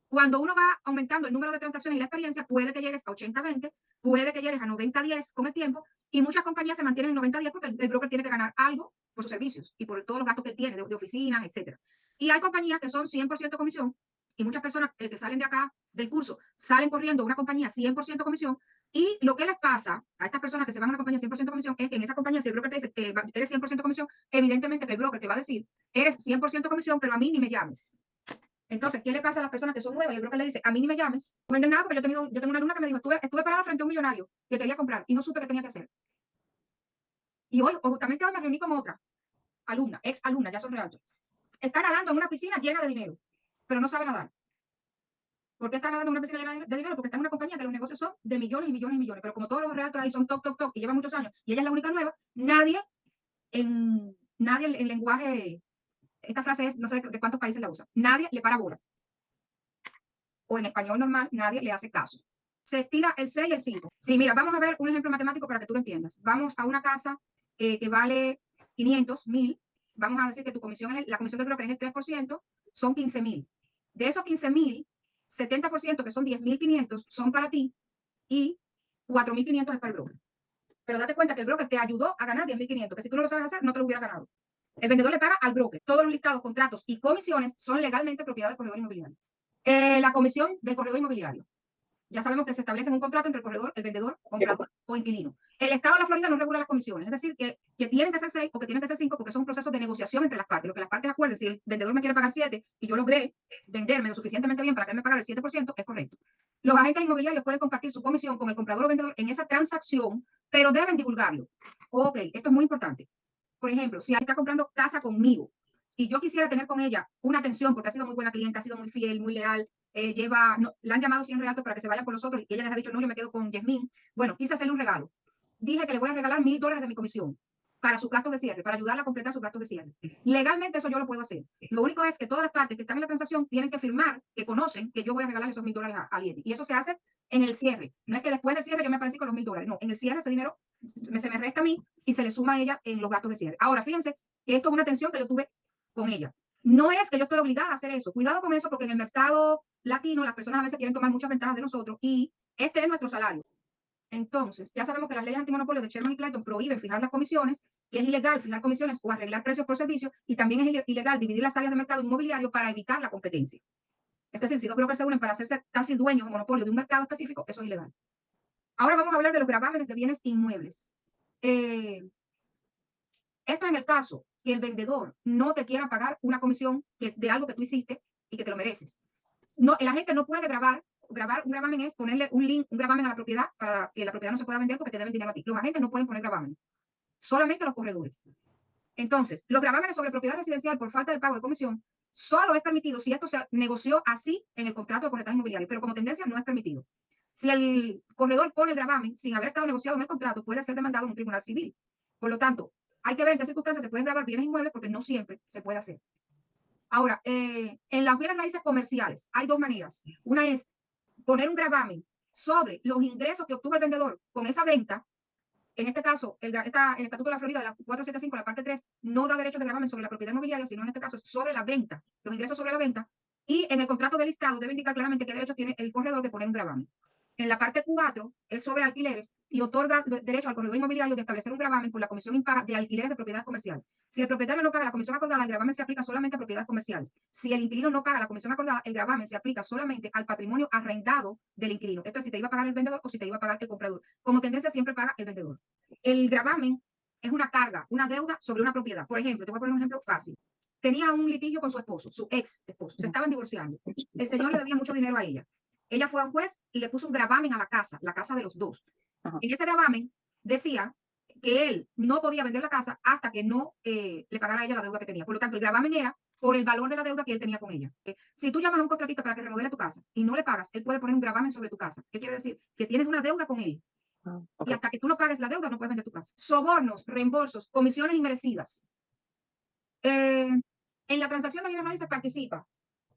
Cuando uno va aumentando el número de transacciones y la experiencia, puede que llegues a 80-20, puede que llegues a 90-10 con el tiempo, y muchas compañías se mantienen en 90-10 porque el broker tiene que ganar algo por sus servicios y por todos los gastos que él tiene de oficinas, etc. Y hay compañías que son 100% comisión, y muchas personas que salen de acá del curso salen corriendo a una compañía 100% comisión, y lo que les pasa a estas personas que se van a una compañía 100% comisión es que en esa compañía, si el broker te dice que eres 100% comisión, evidentemente que el broker te va a decir, eres 100% comisión, pero a mí ni me llames. Entonces, ¿qué le pasa a las personas que son nuevas? Y el broker le dice, a mí ni me llames, no venden nada porque yo tengo una alumna que me dijo, estuve parada frente a un millonario que quería comprar y no supe qué tenía que hacer. Y hoy, o justamente hoy me reuní con otra alumna, ex alumna, ya son realtos. Está nadando en una piscina llena de dinero, pero no sabe nadar. ¿Por qué está nadando en una piscina llena de dinero? Porque está en una compañía que los negocios son de millones y millones y millones. Pero como todos los realtors ahí son top, top, top y llevan muchos años y ella es la única nueva, nadie en lenguaje, esta frase es, no sé de cuántos países la usa, nadie le para bola. O en español normal, nadie le hace caso. Se estira el 6 y el 5. Sí, mira, vamos a ver un ejemplo matemático para que tú lo entiendas. Vamos a una casa que vale 500, 1000. Vamos a decir que tu comisión la comisión del broker es el 3%, son 15.000. De esos 15.000, 70%, que son 10.500, son para ti y 4.500 es para el broker. Pero date cuenta que el broker te ayudó a ganar 10.500, que si tú no lo sabes hacer, no te lo hubiera ganado. El vendedor le paga al broker. Todos los listados, contratos y comisiones son legalmente propiedad del corredor inmobiliario. La comisión del corredor inmobiliario. Ya sabemos que se establece en un contrato entre el corredor, el vendedor, comprador o inquilino. El Estado de la Florida no regula las comisiones, es decir, que tienen que ser 6 o que tienen que ser 5 porque son un proceso de negociación entre las partes. Lo que las partes acuerden, si el vendedor me quiere pagar 7 y yo logré venderme lo suficientemente bien para que él me pagara el 7%, es correcto. Los agentes inmobiliarios pueden compartir su comisión con el comprador o vendedor en esa transacción, pero deben divulgarlo. Ok, esto es muy importante. Por ejemplo, si está comprando casa conmigo y yo quisiera tener con ella una atención porque ha sido muy buena clienta, ha sido muy fiel, muy leal, la han llamado 100 realtos para que se vayan con nosotros y ella les ha dicho, no, yo me quedo con Yasmín. Bueno, quise hacerle un regalo. Dije que le voy a regalar $1,000 de mi comisión para su gasto de cierre, para ayudarla a completar su gasto de cierre. Legalmente eso yo lo puedo hacer. Lo único es que todas las partes que están en la transacción tienen que firmar, que conocen que yo voy a regalar esos $1,000 a Lieti. Y eso se hace en el cierre. No es que después del cierre yo me aparecí con los $1,000. No, en el cierre ese dinero se me resta a mí y se le suma a ella en los gastos de cierre. Ahora, fíjense que esto es una atención que yo tuve con ella. No es que yo estoy obligada a hacer eso. Cuidado con eso porque en el mercado latino las personas a veces quieren tomar muchas ventajas de nosotros y este es nuestro salario. Entonces, ya sabemos que las leyes antimonopolio de Sherman y Clayton prohíben fijar las comisiones, que es ilegal fijar comisiones o arreglar precios por servicio, y también es ilegal dividir las áreas de mercado inmobiliario para evitar la competencia. Es decir, si dos brokers se unen para hacerse casi dueños o monopolio de un mercado específico, eso es ilegal. Ahora vamos a hablar de los gravámenes de bienes inmuebles. Esto en el caso que el vendedor no te quiera pagar una comisión de algo que tú hiciste y que te lo mereces. No, el agente no puede grabar un gravamen es ponerle un link, un gravamen a la propiedad para que la propiedad no se pueda vender porque te deben dinero a ti. Los agentes no pueden poner gravamen, solamente los corredores. Entonces, los gravámenes sobre propiedad residencial por falta de pago de comisión solo es permitido si esto se negoció así en el contrato de corretaje inmobiliario, pero como tendencia no es permitido. Si el corredor pone el gravamen sin haber estado negociado en el contrato, puede ser demandado en un tribunal civil. Por lo tanto, hay que ver en qué circunstancias se pueden grabar bienes inmuebles porque no siempre se puede hacer. Ahora, en las bienes raíces comerciales hay dos maneras. Una es poner un gravamen sobre los ingresos que obtuvo el vendedor con esa venta. En este caso, el Estatuto de la Florida, de la 475, la parte 3, no da derecho de gravamen sobre la propiedad inmobiliaria, sino en este caso es sobre la venta, los ingresos sobre la venta. Y en el contrato de listado debe indicar claramente qué derecho tiene el corredor de poner un gravamen. En la parte 4 es sobre alquileres y otorga derecho al corredor inmobiliario de establecer un gravamen por la comisión impaga de alquileres de propiedad comercial. Si el propietario no paga la comisión acordada, el gravamen se aplica solamente a propiedades comerciales. Si el inquilino no paga la comisión acordada, el gravamen se aplica solamente al patrimonio arrendado del inquilino. Esto es si te iba a pagar el vendedor o si te iba a pagar el comprador. Como tendencia siempre paga el vendedor. El gravamen es una carga, una deuda sobre una propiedad. Por ejemplo, te voy a poner un ejemplo fácil. Tenía un litigio con su esposo, su ex esposo. Se estaban divorciando. El señor le debía mucho dinero a ella. Ella fue a un juez y le puso un gravamen a la casa de los dos. Ajá. En ese gravamen decía que él no podía vender la casa hasta que no le pagara a ella la deuda que tenía. Por lo tanto, el gravamen era por el valor de la deuda que él tenía con ella. Si tú llamas a un contratista para que remodele tu casa y no le pagas, él puede poner un gravamen sobre tu casa. ¿Qué quiere decir? Que tienes una deuda con él. Okay. Y hasta que tú no pagues la deuda, no puedes vender tu casa. Sobornos, reembolsos, comisiones inmerecidas. En la transacción de bienes raíces participa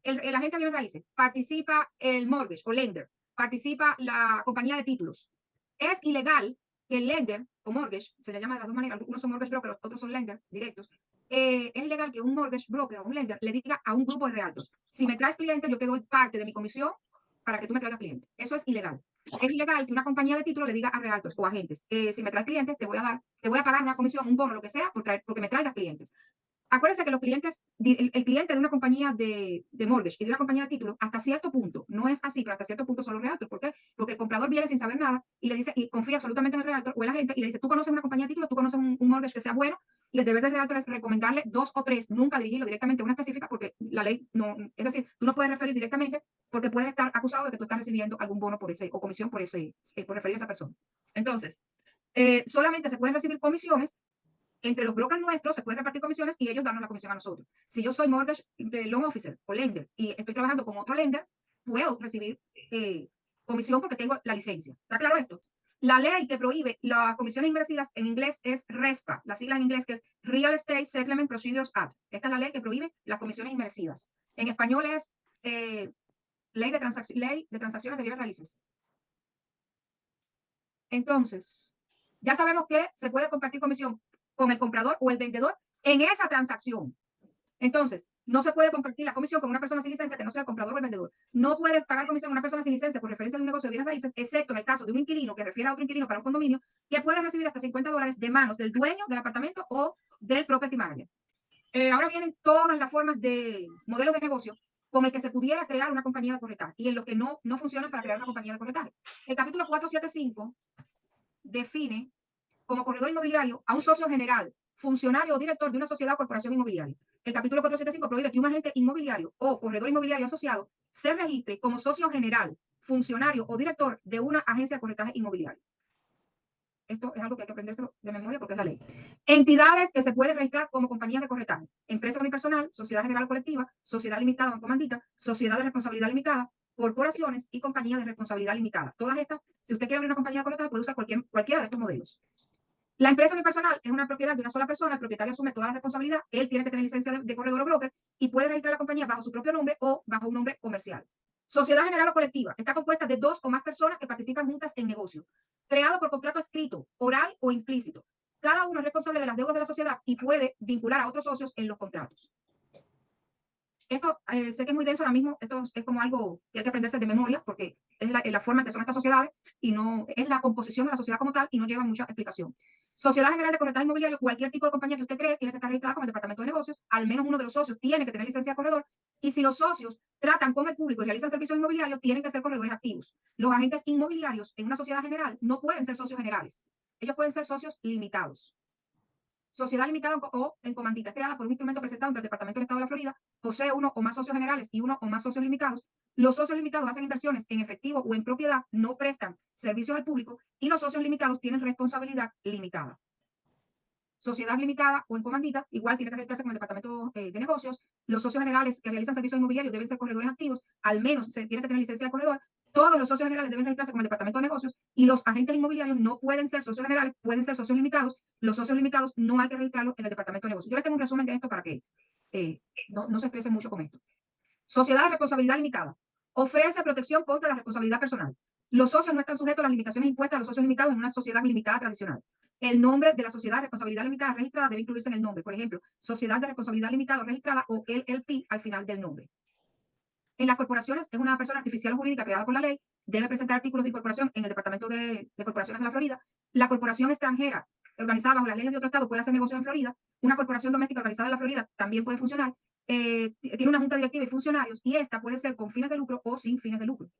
el agente de bienes raíces, participa el mortgage o lender, participa la compañía de títulos. Es ilegal que el lender o mortgage, se le llama de las dos maneras, unos son mortgage brokers, otros son lender directos. Es ilegal que un mortgage broker o un lender le diga a un grupo de realtos, si me traes clientes, yo te doy parte de mi comisión para que tú me traigas clientes. Eso es ilegal. Es ilegal que una compañía de títulos le diga a realtos o agentes, si me traes clientes, te voy a pagar una comisión, un bono, lo que sea, porque me traigas clientes. Acuérdense que los clientes, el cliente de una compañía de mortgage y de una compañía de títulos, hasta cierto punto, no es así, pero hasta cierto punto son los realtors. ¿Por qué? Porque el comprador viene sin saber nada y le dice, y confía absolutamente en el realtor o el agente y le dice, tú conoces una compañía de títulos, tú conoces un mortgage que sea bueno, y el deber del realtor es recomendarle 2 o 3, nunca dirigirlo directamente a una específica porque la ley no, es decir, tú no puedes referir directamente porque puedes estar acusado de que tú estás recibiendo algún bono por ese, o comisión por ese, por referir a esa persona. Entonces, solamente se pueden recibir comisiones entre los brokers nuestros, se pueden repartir comisiones y ellos darnos la comisión a nosotros. Si yo soy mortgage loan officer o lender y estoy trabajando con otro lender, puedo recibir comisión porque tengo la licencia. ¿Está claro esto? La ley que prohíbe las comisiones inmerecidas en inglés es RESPA, la sigla en inglés que es Real Estate Settlement Procedures Act. Esta es la ley que prohíbe las comisiones inmerecidas. En español es ley de transacciones de bienes raíces. Entonces, ya sabemos que se puede compartir comisión con el comprador o el vendedor en esa transacción. Entonces, no se puede compartir la comisión con una persona sin licencia que no sea el comprador o el vendedor. No puede pagar comisión a una persona sin licencia por referencia de un negocio de bienes raíces, excepto en el caso de un inquilino que refiere a otro inquilino para un condominio, que puede recibir hasta $50 de manos del dueño del apartamento o del property manager. Ahora vienen todas las formas de modelos de negocio con el que se pudiera crear una compañía de corretaje y en los que no funcionan para crear una compañía de corretaje. El capítulo 475 define como corredor inmobiliario a un socio general, funcionario o director de una sociedad o corporación inmobiliaria. El capítulo 475 prohíbe que un agente inmobiliario o corredor inmobiliario asociado se registre como socio general, funcionario o director de una agencia de corretaje inmobiliario. Esto es algo que hay que aprenderse de memoria porque es la ley. Entidades que se pueden registrar como compañías de corretaje: empresa unipersonal, sociedad general o colectiva, sociedad limitada o comandita, sociedad de responsabilidad limitada, corporaciones y compañías de responsabilidad limitada. Todas estas, si usted quiere abrir una compañía de corretaje, puede usar cualquiera de estos modelos. La empresa unipersonal es una propiedad de una sola persona, el propietario asume toda la responsabilidad, él tiene que tener licencia de corredor o broker y puede registrar la compañía bajo su propio nombre o bajo un nombre comercial. Sociedad general o colectiva está compuesta de 2 o más personas que participan juntas en negocio, creado por contrato escrito, oral o implícito. Cada uno es responsable de las deudas de la sociedad y puede vincular a otros socios en los contratos. Esto sé que es muy denso ahora mismo, esto es como algo que hay que aprenderse de memoria porque es la forma en que son estas sociedades y no es la composición de la sociedad como tal y no lleva mucha explicación. Sociedad General de Corretaje Inmobiliario, cualquier tipo de compañía que usted cree tiene que estar registrada con el Departamento de Negocios, al menos uno de los socios tiene que tener licencia de corredor y si los socios tratan con el público y realizan servicios inmobiliarios, tienen que ser corredores activos. Los agentes inmobiliarios en una sociedad general no pueden ser socios generales, ellos pueden ser socios limitados. Sociedad limitada o en comandita, creada por un instrumento presentado ante el Departamento del Estado de la Florida, posee uno o más socios generales y uno o más socios limitados. Los socios limitados hacen inversiones en efectivo o en propiedad, no prestan servicios al público y los socios limitados tienen responsabilidad limitada. Sociedad limitada o en comandita, igual tiene que registrarse con el Departamento de Negocios. Los socios generales que realizan servicios inmobiliarios deben ser corredores activos, al menos se tiene que tener licencia de corredor. Todos los socios generales deben registrarse con el Departamento de Negocios y los agentes inmobiliarios no pueden ser socios generales, pueden ser socios limitados. Los socios limitados no hay que registrarlos en el Departamento de Negocios. Yo les tengo un resumen de esto para que no se estresen mucho con esto. Sociedad de responsabilidad limitada. Ofrece protección contra la responsabilidad personal. Los socios no están sujetos a las limitaciones impuestas a los socios limitados en una sociedad limitada tradicional. El nombre de la sociedad de responsabilidad limitada registrada debe incluirse en el nombre. Por ejemplo, sociedad de responsabilidad limitada registrada o LLP al final del nombre. En las corporaciones es una persona artificial o jurídica creada por la ley. Debe presentar artículos de incorporación en el Departamento de Corporaciones de la Florida. La corporación extranjera organizada bajo las leyes de otro estado puede hacer negocio en Florida. Una corporación doméstica organizada en la Florida también puede funcionar. Tiene una junta directiva y funcionarios y esta puede ser con fines de lucro o sin fines de lucro.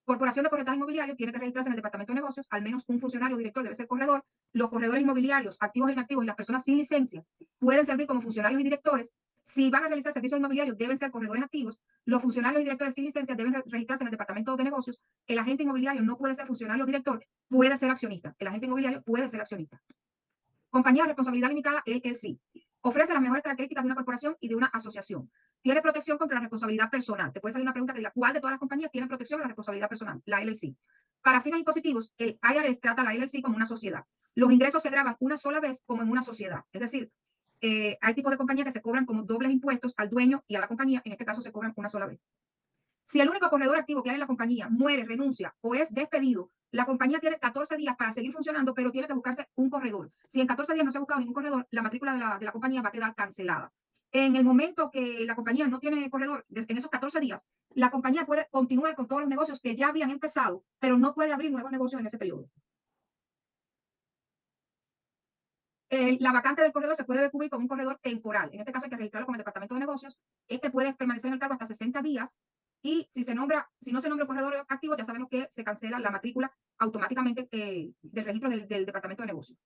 Corporación de corretaje inmobiliario tiene que registrarse en el Departamento de Negocios, al menos un funcionario o director debe ser corredor. Los corredores inmobiliarios, activos e inactivos y las personas sin licencia pueden servir como funcionarios y directores. Si van a realizar servicios inmobiliarios, deben ser corredores activos. Los funcionarios y directores sin licencia deben registrarse en el Departamento de Negocios. El agente inmobiliario no puede ser funcionario o director, puede ser accionista. El agente inmobiliario puede ser accionista. Compañía de responsabilidad limitada, LLC. Ofrece las mejores características de una corporación y de una asociación. Tiene protección contra la responsabilidad personal. Te puede salir una pregunta que diga, ¿cuál de todas las compañías tiene protección a la responsabilidad personal? La LLC. Para fines impositivos, el IRS trata a la LLC como una sociedad. Los ingresos se graban una sola vez como en una sociedad. Es decir, hay tipos de compañías que se cobran como dobles impuestos al dueño y a la compañía. En este caso se cobran una sola vez. Si el único corredor activo que hay en la compañía muere, renuncia o es despedido, la compañía tiene 14 días para seguir funcionando, pero tiene que buscarse un corredor. Si en 14 días no se ha buscado ningún corredor, la matrícula de la compañía va a quedar cancelada. En el momento que la compañía no tiene corredor, en esos 14 días, la compañía puede continuar con todos los negocios que ya habían empezado, pero no puede abrir nuevos negocios en ese periodo. La vacante del corredor se puede cubrir con un corredor temporal. En este caso hay que registrarlo con el Departamento de Negocios. Este puede permanecer en el cargo hasta 60 días y si no se nombra un corredor activo, ya sabemos que se cancela la matrícula automáticamente del registro del Departamento de Negocios.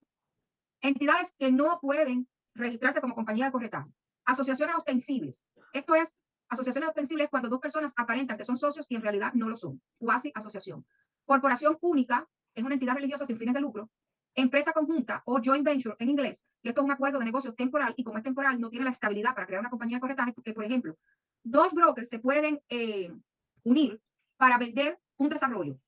Entidades que no pueden registrarse como compañía de corretaje. Asociaciones ostensibles. Esto es, asociaciones ostensibles es cuando dos personas aparentan que son socios y en realidad no lo son. Cuasi asociación. Corporación única es una entidad religiosa sin fines de lucro. Empresa conjunta o joint venture en inglés, que esto es un acuerdo de negocios temporal y como es temporal no tiene la estabilidad para crear una compañía de corretaje, porque, por ejemplo, dos brokers se pueden unir para vender un desarrollo.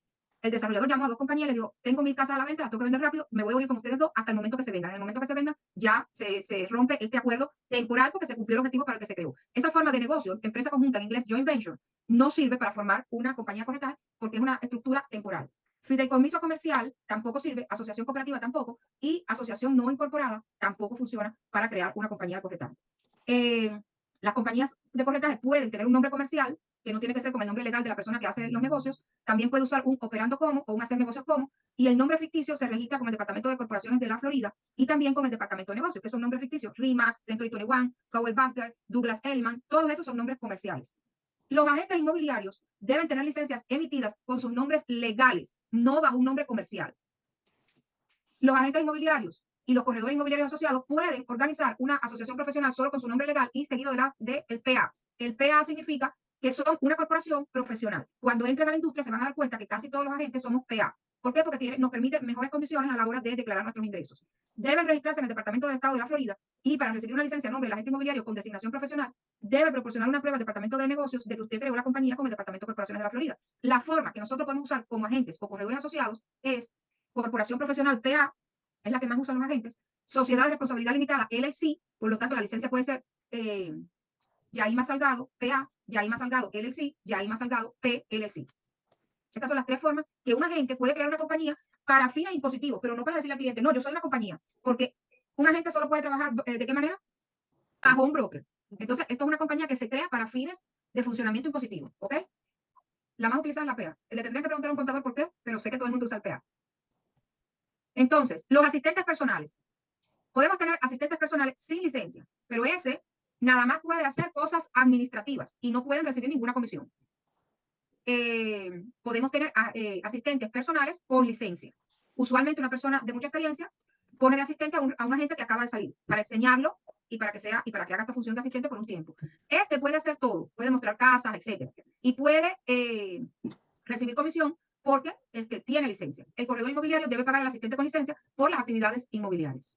El desarrollador llamó a dos compañías y le dijo, tengo 1000 casas a la venta, las tengo que vender rápido, me voy a unir con ustedes dos hasta el momento que se vendan. En el momento que se vendan, ya se rompe este acuerdo temporal porque se cumplió el objetivo para el que se creó. Esa forma de negocio, empresa conjunta, en inglés joint venture, no sirve para formar una compañía de corretaje porque es una estructura temporal. Fideicomiso comercial tampoco sirve, asociación cooperativa tampoco, y asociación no incorporada tampoco funciona para crear una compañía de corretaje. Las compañías de corretaje pueden tener un nombre comercial, que no tiene que ser con el nombre legal de la persona que hace los negocios, también puede usar un operando como o un hacer negocios como, y el nombre ficticio se registra con el Departamento de Corporaciones de la Florida y también con el Departamento de Negocios, que son nombres ficticios, RE/MAX, Century 21, Cowell Banker, Douglas Elliman, todos esos son nombres comerciales. Los agentes inmobiliarios deben tener licencias emitidas con sus nombres legales, no bajo un nombre comercial. Los agentes inmobiliarios y los corredores inmobiliarios asociados pueden organizar una asociación profesional solo con su nombre legal y seguido del PA. El PA significa que son una corporación profesional. Cuando entren a la industria se van a dar cuenta que casi todos los agentes somos PA. ¿Por qué? Porque nos permite mejores condiciones a la hora de declarar nuestros ingresos. Deben registrarse en el Departamento del Estado de la Florida y para recibir una licencia a nombre del agente inmobiliario con designación profesional debe proporcionar una prueba al Departamento de Negocios de que usted creó la compañía con el Departamento de Corporaciones de la Florida. La forma que nosotros podemos usar como agentes o corredores asociados es corporación profesional PA, es la que más usan los agentes, sociedad de responsabilidad limitada LLC, por lo tanto la licencia puede ser Yaima Salgado, PA, Yaima Salgado, LLC, Yaima Salgado, PLC. Estas son las tres formas que un agente puede crear una compañía para fines impositivos, pero no para decirle al cliente, no, yo soy una compañía, porque un agente solo puede trabajar, ¿de qué manera? Bajo un broker. Entonces, esto es una compañía que se crea para fines de funcionamiento impositivo, ¿ok? La más utilizada es la PA. Le tendría que preguntar a un contador por qué, pero sé que todo el mundo usa el PA. Entonces, los asistentes personales. Podemos tener asistentes personales sin licencia, pero ese nada más puede hacer cosas administrativas y no pueden recibir ninguna comisión. Podemos tener asistentes personales con licencia. Usualmente una persona de mucha experiencia pone de asistente a un agente que acaba de salir para enseñarlo y para que haga esta función de asistente por un tiempo. Este puede hacer todo, puede mostrar casas, etcétera, y puede recibir comisión porque tiene licencia. El corredor inmobiliario debe pagar al asistente con licencia por las actividades inmobiliarias.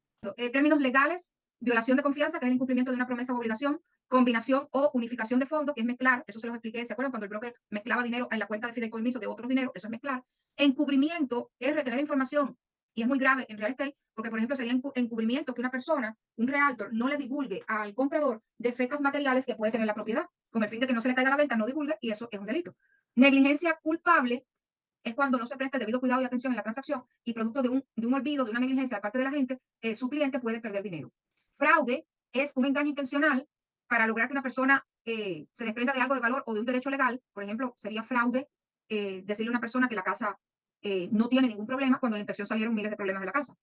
Términos legales: violación de confianza, que es el incumplimiento de una promesa o obligación; combinación o unificación de fondos, que es mezclar, eso se los expliqué, ¿se acuerdan? Cuando el broker mezclaba dinero en la cuenta de fideicomiso de otro dinero, eso es mezclar. Encubrimiento es retener información, y es muy grave en real estate, porque por ejemplo sería encubrimiento que una persona, un realtor, no le divulgue al comprador defectos materiales que puede tener la propiedad, con el fin de que no se le caiga a la venta, no divulgue, y eso es un delito. Negligencia culpable es cuando no se presta el debido cuidado y atención en la transacción y producto de un olvido, de una negligencia de parte de la gente, su cliente puede perder dinero. Fraude es un engaño intencional para lograr que una persona se desprenda de algo de valor o de un derecho legal. Por ejemplo, sería fraude decirle a una persona que la casa no tiene ningún problema cuando en la inspección salieron miles de problemas de la casa.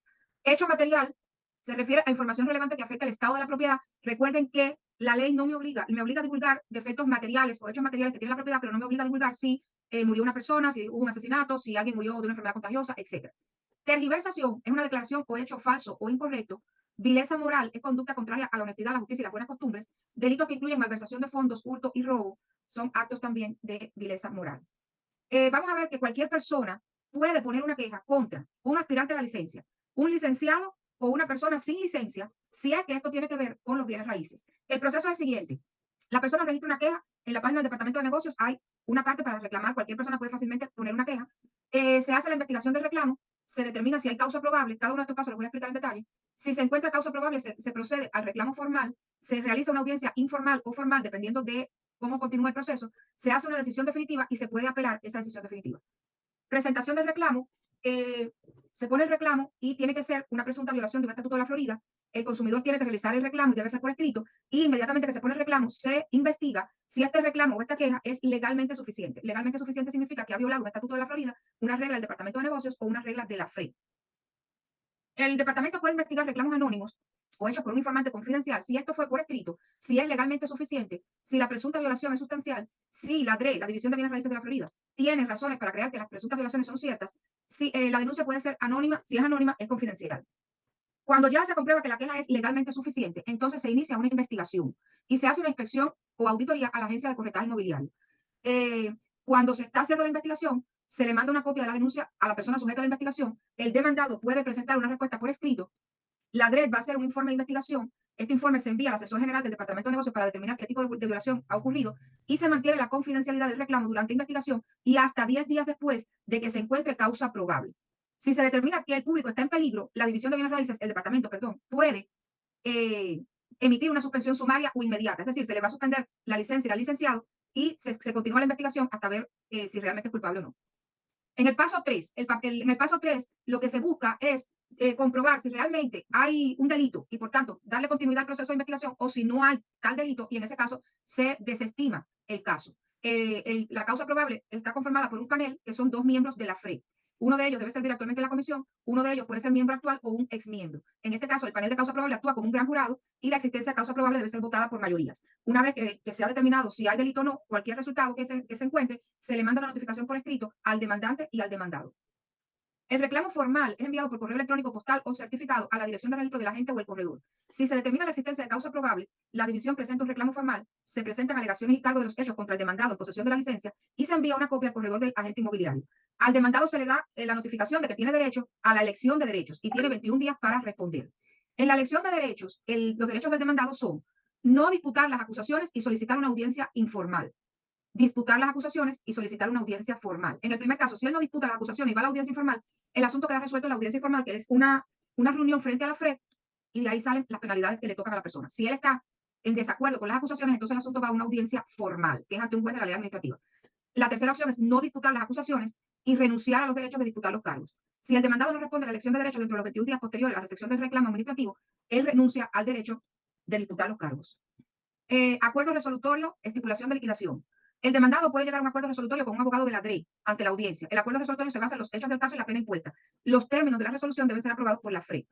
Hecho material se refiere a información relevante que afecta al estado de la propiedad. Recuerden que la ley no me obliga a divulgar defectos materiales o hechos materiales que tiene la propiedad, pero no me obliga a divulgar si murió una persona, si hubo un asesinato, si alguien murió de una enfermedad contagiosa, etc. Tergiversación es una declaración o hecho falso o incorrecto. Vileza moral es conducta contraria a la honestidad, la justicia y las buenas costumbres. Delitos que incluyen malversación de fondos, hurto y robo son actos también de vileza moral. Vamos a ver que cualquier persona puede poner una queja contra un aspirante a la licencia, un licenciado o una persona sin licencia, si es que esto tiene que ver con los bienes raíces. El proceso es el siguiente. La persona registra una queja. En la página del Departamento de Negocios hay una parte para reclamar. Cualquier persona puede fácilmente poner una queja. Se hace la investigación del reclamo, se determina si hay causa probable. Cada uno de estos pasos los voy a explicar en detalle. Si se encuentra causa probable, se procede al reclamo formal, se realiza una audiencia informal o formal, dependiendo de cómo continúa el proceso, se hace una decisión definitiva y se puede apelar esa decisión definitiva. Presentación del reclamo. Se pone el reclamo y tiene que ser una presunta violación de un estatuto de la Florida. El consumidor tiene que realizar el reclamo y debe ser por escrito, y inmediatamente que se pone el reclamo se investiga si este reclamo o esta queja es legalmente suficiente. Legalmente suficiente significa que ha violado un estatuto de la Florida, una regla del Departamento de Negocios o una regla de la FRE. El departamento puede investigar reclamos anónimos o hechos por un informante confidencial si esto fue por escrito, si es legalmente suficiente, si la presunta violación es sustancial, si la DRE, la División de Bienes Raíces de la Florida, tiene razones para creer que las presuntas violaciones son ciertas, si la denuncia puede ser anónima, si es anónima es confidencial. Cuando ya se comprueba que la queja es legalmente suficiente, entonces se inicia una investigación y se hace una inspección o auditoría a la agencia de corretaje inmobiliario. Cuando se está haciendo la investigación, se le manda una copia de la denuncia a la persona sujeta a la investigación. El demandado puede presentar una respuesta por escrito. La DRED va a hacer un informe de investigación. Este informe se envía al asesor general del Departamento de Negocios para determinar qué tipo de violación ha ocurrido y se mantiene la confidencialidad del reclamo durante investigación y hasta 10 días después de que se encuentre causa probable. Si se determina que el público está en peligro, la División de Bienes Raíces, el departamento, perdón, puede emitir una suspensión sumaria o inmediata. Es decir, se le va a suspender la licencia al licenciado y se continúa la investigación hasta ver si realmente es culpable o no. En el paso 3, en el paso 3, lo que se busca es comprobar si realmente hay un delito y, por tanto, darle continuidad al proceso de investigación o si no hay tal delito y, en ese caso, se desestima el caso. La causa probable está conformada por un panel que son 2 miembros de la FRE. Uno de ellos debe servir actualmente en la comisión, uno de ellos puede ser miembro actual o un exmiembro. En este caso, el panel de causa probable actúa como un gran jurado y la existencia de causa probable debe ser votada por mayorías. Una vez que se ha determinado si hay delito o no, cualquier resultado que se encuentre, se le manda una notificación por escrito al demandante y al demandado. El reclamo formal es enviado por correo electrónico, postal o certificado a la dirección de registro del agente o el corredor. Si se determina la existencia de causa probable, la división presenta un reclamo formal, se presentan alegaciones y cargos de los hechos contra el demandado en posesión de la licencia y se envía una copia al corredor del agente inmobiliario. Al demandado se le da la notificación de que tiene derecho a la elección de derechos y tiene 21 días para responder. En la elección de derechos, los derechos del demandado son no disputar las acusaciones y solicitar una audiencia informal. Disputar las acusaciones y solicitar una audiencia formal. En el primer caso, si él no disputa las acusaciones y va a la audiencia informal, el asunto queda resuelto en la audiencia informal, que es una reunión frente a la FRE, y de ahí salen las penalidades que le tocan a la persona. Si él está en desacuerdo con las acusaciones, entonces el asunto va a una audiencia formal, que es ante un juez de la ley administrativa. La tercera opción es no disputar las acusaciones y renunciar a los derechos de disputar los cargos. Si el demandado no responde a la elección de derechos dentro de los 21 días posteriores a la recepción del reclamo administrativo, él renuncia al derecho de disputar los cargos. Acuerdo resolutorio, estipulación de liquidación. El demandado puede llegar a un acuerdo resolutorio con un abogado de la DRE ante la audiencia. El acuerdo resolutorio se basa en los hechos del caso y la pena impuesta. Los términos de la resolución deben ser aprobados por la FRE.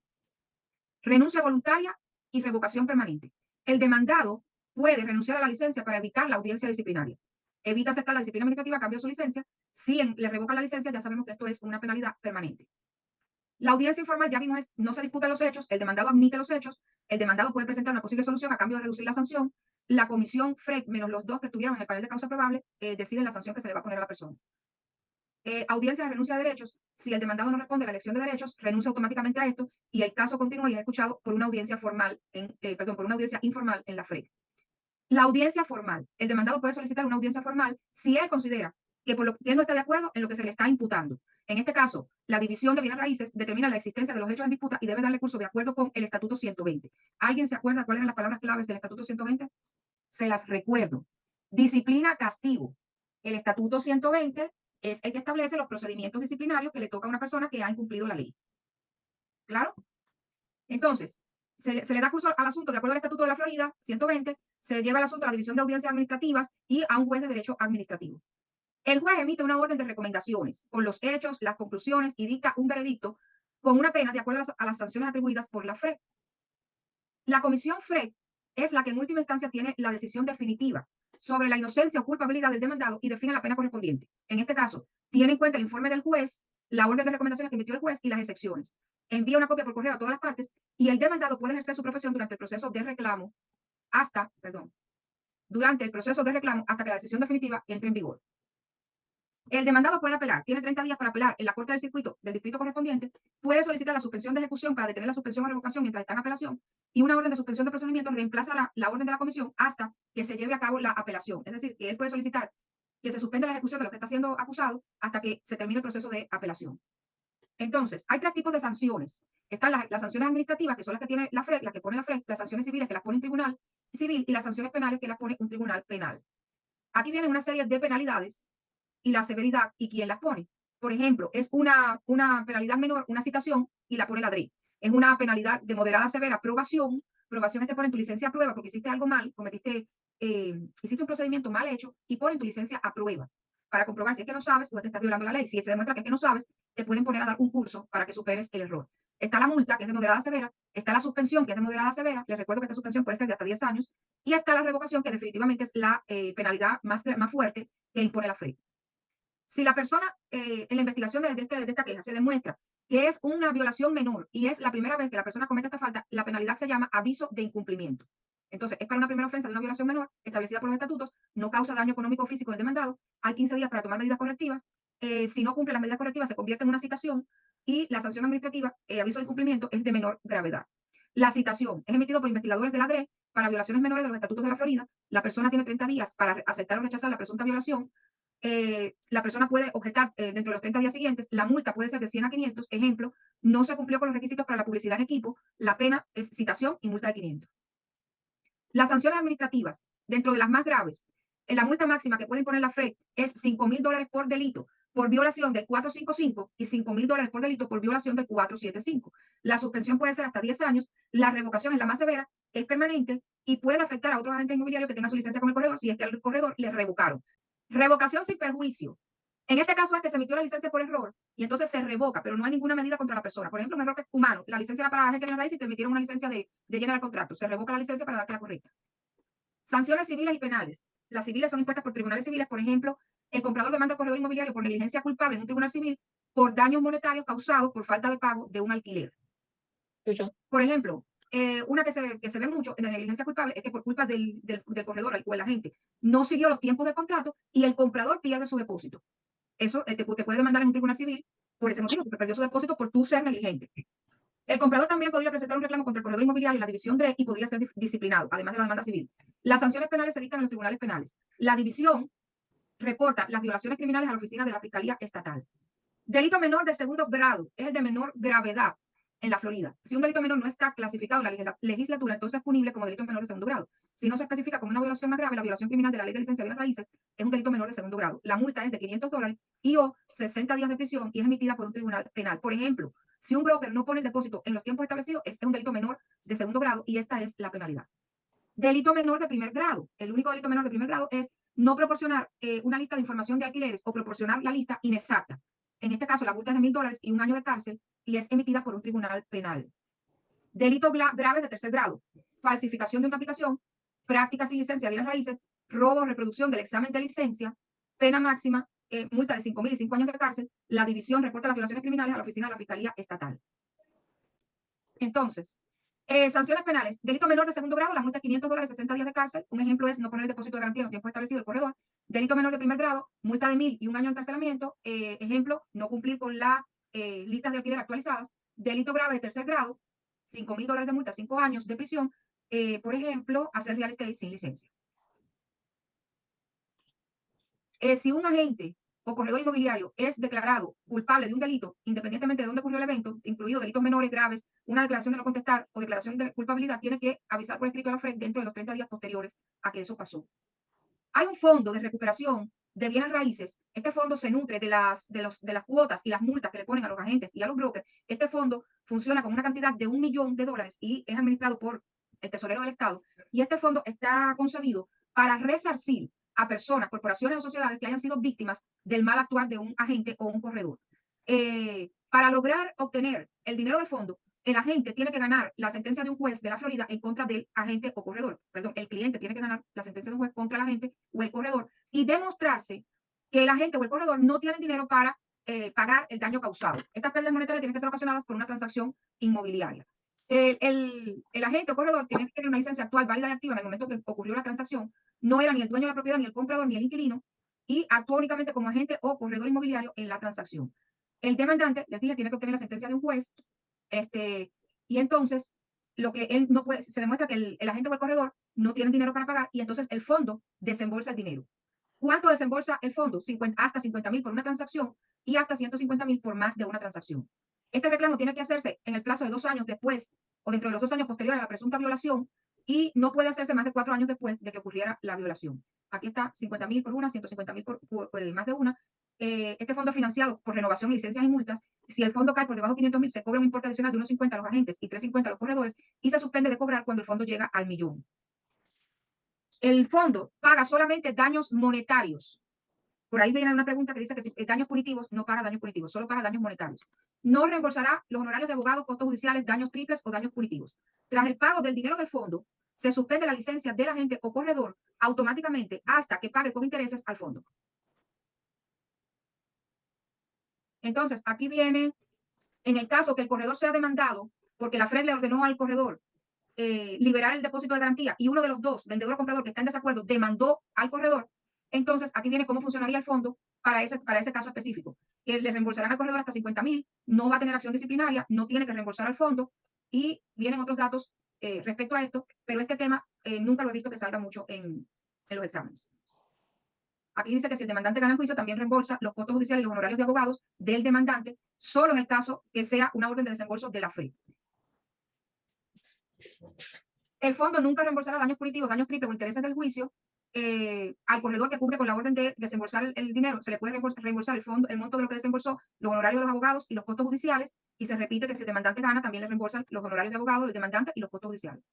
Renuncia voluntaria y revocación permanente. El demandado puede renunciar a la licencia para evitar la audiencia disciplinaria. Evita aceptar la disciplina administrativa a cambio de su licencia. Si le revocan la licencia, ya sabemos que esto es una penalidad permanente. La audiencia informal, ya vimos, no se disputan los hechos, el demandado admite los hechos, el demandado puede presentar una posible solución a cambio de reducir la sanción. La comisión FREC, menos los 2 que estuvieron en el panel de causa probable, deciden la sanción que se le va a poner a la persona. Audiencia de renuncia de derechos, si el demandado no responde a la elección de derechos, renuncia automáticamente a esto y el caso continúa y es escuchado por una audiencia formal, por una audiencia informal en la FREC. La audiencia formal, el demandado puede solicitar una audiencia formal si él considera que por lo que él no está de acuerdo en lo que se le está imputando. En este caso, la División de Bienes Raíces determina la existencia de los hechos en disputa y debe darle curso de acuerdo con el Estatuto 120. ¿Alguien se acuerda cuáles eran las palabras claves del Estatuto 120? Se las recuerdo. Disciplina, castigo. El Estatuto 120 es el que establece los procedimientos disciplinarios que le toca a una persona que ha incumplido la ley. ¿Claro? Entonces, se le da curso al asunto de acuerdo al Estatuto de la Florida, 120, se lleva el asunto a la División de Audiencias Administrativas y a un juez de derecho administrativo. El juez emite una orden de recomendaciones con los hechos, las conclusiones y dicta un veredicto con una pena de acuerdo a las sanciones atribuidas por la FRE. La comisión FRE es la que en última instancia tiene la decisión definitiva sobre la inocencia o culpabilidad del demandado y define la pena correspondiente. En este caso, tiene en cuenta el informe del juez, la orden de recomendaciones que emitió el juez y las excepciones. Envía una copia por correo a todas las partes y el demandado puede ejercer su profesión durante el proceso de reclamo durante el proceso de reclamo hasta que la decisión definitiva entre en vigor. El demandado puede apelar, tiene 30 días para apelar en la Corte del Circuito del distrito correspondiente, puede solicitar la suspensión de ejecución para detener la suspensión o revocación mientras está en apelación y una orden de suspensión de procedimiento reemplazará la orden de la comisión hasta que se lleve a cabo la apelación. Es decir, que él puede solicitar que se suspenda la ejecución de lo que está siendo acusado hasta que se termine el proceso de apelación. Entonces, hay 3 tipos de sanciones. Están las sanciones administrativas, que son las que tiene la FREC, las que pone la FREC, las sanciones civiles que las pone un tribunal civil y las sanciones penales que las pone un tribunal penal. Aquí viene una serie de penalidades y la severidad y quién las pone. Por ejemplo, es una penalidad menor, una citación, y la pone la DRE. Es una penalidad de moderada a severa, probación. Probación es que ponen tu licencia a prueba porque hiciste algo mal, hiciste un procedimiento mal hecho y ponen tu licencia a prueba para comprobar si es que no sabes o te estás violando la ley. Si se demuestra que es que no sabes, te pueden poner a dar un curso para que superes el error. Está la multa, que es de moderada a severa. Está la suspensión, que es de moderada a severa. Les recuerdo que esta suspensión puede ser de hasta 10 años. Y está la revocación, que definitivamente es la penalidad más fuerte que impone la FRE. Si la persona en la investigación de esta queja se demuestra que es una violación menor y es la primera vez que la persona comete esta falta, la penalidad se llama aviso de incumplimiento. Entonces, es para una primera ofensa de una violación menor establecida por los estatutos, no causa daño económico o físico del demandado, hay 15 días para tomar medidas correctivas. Si no cumple las medidas correctivas, se convierte en una citación y la sanción administrativa, aviso de incumplimiento, es de menor gravedad. La citación es emitido por investigadores de la DRE para violaciones menores de los estatutos de la Florida. La persona tiene 30 días para aceptar o rechazar la presunta violación. La persona puede objetar dentro de los 30 días siguientes. La multa puede ser de 100 a 500. Ejemplo, no se cumplió con los requisitos para la publicidad en equipo. La pena es citación y multa de 500. Las sanciones administrativas, dentro de las más graves, la multa máxima que puede imponer la FREC es $5,000 por delito por violación del 455 y $5,000 por delito por violación del 475. La suspensión puede ser hasta 10 años. La revocación es la más severa, es permanente y puede afectar a otros agentes inmobiliarios que tengan su licencia con el corredor si es que al corredor le revocaron. Revocación sin perjuicio. En este caso es que se emitió la licencia por error y entonces se revoca, pero no hay ninguna medida contra la persona. Por ejemplo, un error humano. La licencia era para agente de raíz y te emitieron una licencia de general contrato. Se revoca la licencia para darte la correcta. Sanciones civiles y penales. Las civiles son impuestas por tribunales civiles. Por ejemplo, el comprador demanda al corredor inmobiliario por negligencia culpable en un tribunal civil por daños monetarios causados por falta de pago de un alquiler. Por ejemplo, una que se ve mucho en la negligencia culpable es que por culpa del corredor o el agente no siguió los tiempos del contrato y el comprador pierde su depósito. Eso te puede demandar en un tribunal civil por ese motivo, porque perdió su depósito por tú ser negligente. El comprador también podría presentar un reclamo contra el corredor inmobiliario en la división DRE y podría ser disciplinado, además de la demanda civil. Las sanciones penales se dictan en los tribunales penales. La división reporta las violaciones criminales a la oficina de la Fiscalía Estatal. Delito menor de segundo grado es el de menor gravedad en la Florida. Si un delito menor no está clasificado en la legislatura, entonces es punible como delito menor de segundo grado. Si no se especifica como una violación más grave, la violación criminal de la ley de licencia de bienes raíces es un delito menor de segundo grado. La multa es de $500 y o 60 días de prisión y es emitida por un tribunal penal. Por ejemplo, si un broker no pone el depósito en los tiempos establecidos, es un delito menor de segundo grado y esta es la penalidad. Delito menor de primer grado. El único delito menor de primer grado es no proporcionar una lista de información de alquileres o proporcionar la lista inexacta. En este caso, la multa es de $1,000 y 1 año de cárcel y es emitida por un tribunal penal. Delitos graves de tercer grado. Falsificación de una aplicación, prácticas sin licencia de bienes raíces, robo o reproducción del examen de licencia, pena máxima, multa de 5,000 y 5 años de cárcel. La división reporta las violaciones criminales a la oficina de la Fiscalía Estatal. Entonces, sanciones penales. Delito menor de segundo grado, la multa es $500, 60 días de cárcel. Un ejemplo es no poner el depósito de garantía en los tiempos establecidos del corredor. Delito menor de primer grado, multa de 1,000 y 1 año de encarcelamiento. Ejemplo, no cumplir con las listas de alquiler actualizadas. Delito grave de tercer grado, $5,000 de multa, 5 años de prisión. Por ejemplo, hacer real estate sin licencia. Si un agente o corredor inmobiliario es declarado culpable de un delito, independientemente de dónde ocurrió el evento, incluido delitos menores graves, una declaración de no contestar o declaración de culpabilidad, tiene que avisar por escrito a la FREC dentro de los 30 días posteriores a que eso pasó. Hay un fondo de recuperación de bienes raíces. Este fondo se nutre de las cuotas y las multas que le ponen a los agentes y a los brokers. Este fondo funciona con una cantidad de $1 millón y es administrado por el tesorero del Estado. Y este fondo está concebido para resarcir a personas, corporaciones o sociedades que hayan sido víctimas del mal actuar de un agente o un corredor. Para lograr obtener el dinero del fondo, el agente tiene que ganar la sentencia de un juez de la Florida en contra del agente o corredor. Perdón, el cliente tiene que ganar la sentencia de un juez contra el agente o el corredor y demostrarse que el agente o el corredor no tienen dinero para pagar el daño causado. Estas pérdidas monetarias tienen que ser ocasionadas por una transacción inmobiliaria. El agente o corredor tiene que tener una licencia actual, válida y activa en el momento que ocurrió la transacción. No era ni el dueño de la propiedad, ni el comprador, ni el inquilino, y actuó únicamente como agente o corredor inmobiliario en la transacción. El demandante, les dije, tiene que obtener la sentencia de un juez, y entonces lo que él no puede, se demuestra que el agente o el corredor no tienen dinero para pagar, y entonces el fondo desembolsa el dinero. ¿Cuánto desembolsa el fondo? Hasta 50,000 por una transacción y hasta 150,000 por más de una transacción. Este reclamo tiene que hacerse en el plazo de 2 años después o dentro de los 2 años posteriores a la presunta violación y no puede hacerse más de 4 años después de que ocurriera la violación. Aquí está 50,000 por una, 150,000 por más de una. Este fondo financiado por renovación, licencias y multas. Si el fondo cae por debajo de 500,000, se cobra un importe adicional de 1,50 a los agentes y 3,50 a los corredores y se suspende de cobrar cuando el fondo llega al millón. El fondo paga solamente daños monetarios. Por ahí viene una pregunta que dice que si daños punitivos, no paga daños punitivos, solo paga daños monetarios. No reembolsará los honorarios de abogados, costos judiciales, daños triples o daños punitivos. Tras el pago del dinero del fondo, se suspende la licencia del agente o corredor automáticamente hasta que pague con intereses al fondo. Entonces, aquí viene En el caso que el corredor sea demandado, porque la FRED le ordenó al corredor liberar el depósito de garantía y uno de los dos, vendedor o comprador, que está en desacuerdo, demandó al corredor, entonces aquí viene cómo funcionaría el fondo para ese caso específico. Que le reembolsarán al corredor hasta 50.000, no va a tener acción disciplinaria, no tiene que reembolsar al fondo y vienen otros datos respecto a esto, pero este tema nunca lo he visto que salga mucho en los exámenes. Aquí dice que si el demandante gana el juicio, también reembolsa los costos judiciales y los honorarios de abogados del demandante, solo en el caso que sea una orden de desembolso de la FRED. El fondo nunca reembolsará daños punitivos, daños triples o intereses del juicio al corredor que cubre con la orden de desembolsar el dinero. Se le puede reembolsar el fondo, el monto de lo que desembolsó, los honorarios de los abogados y los costos judiciales. Y se repite que si el demandante gana, también le reembolsan los honorarios de abogado, el demandante y los costos judiciales.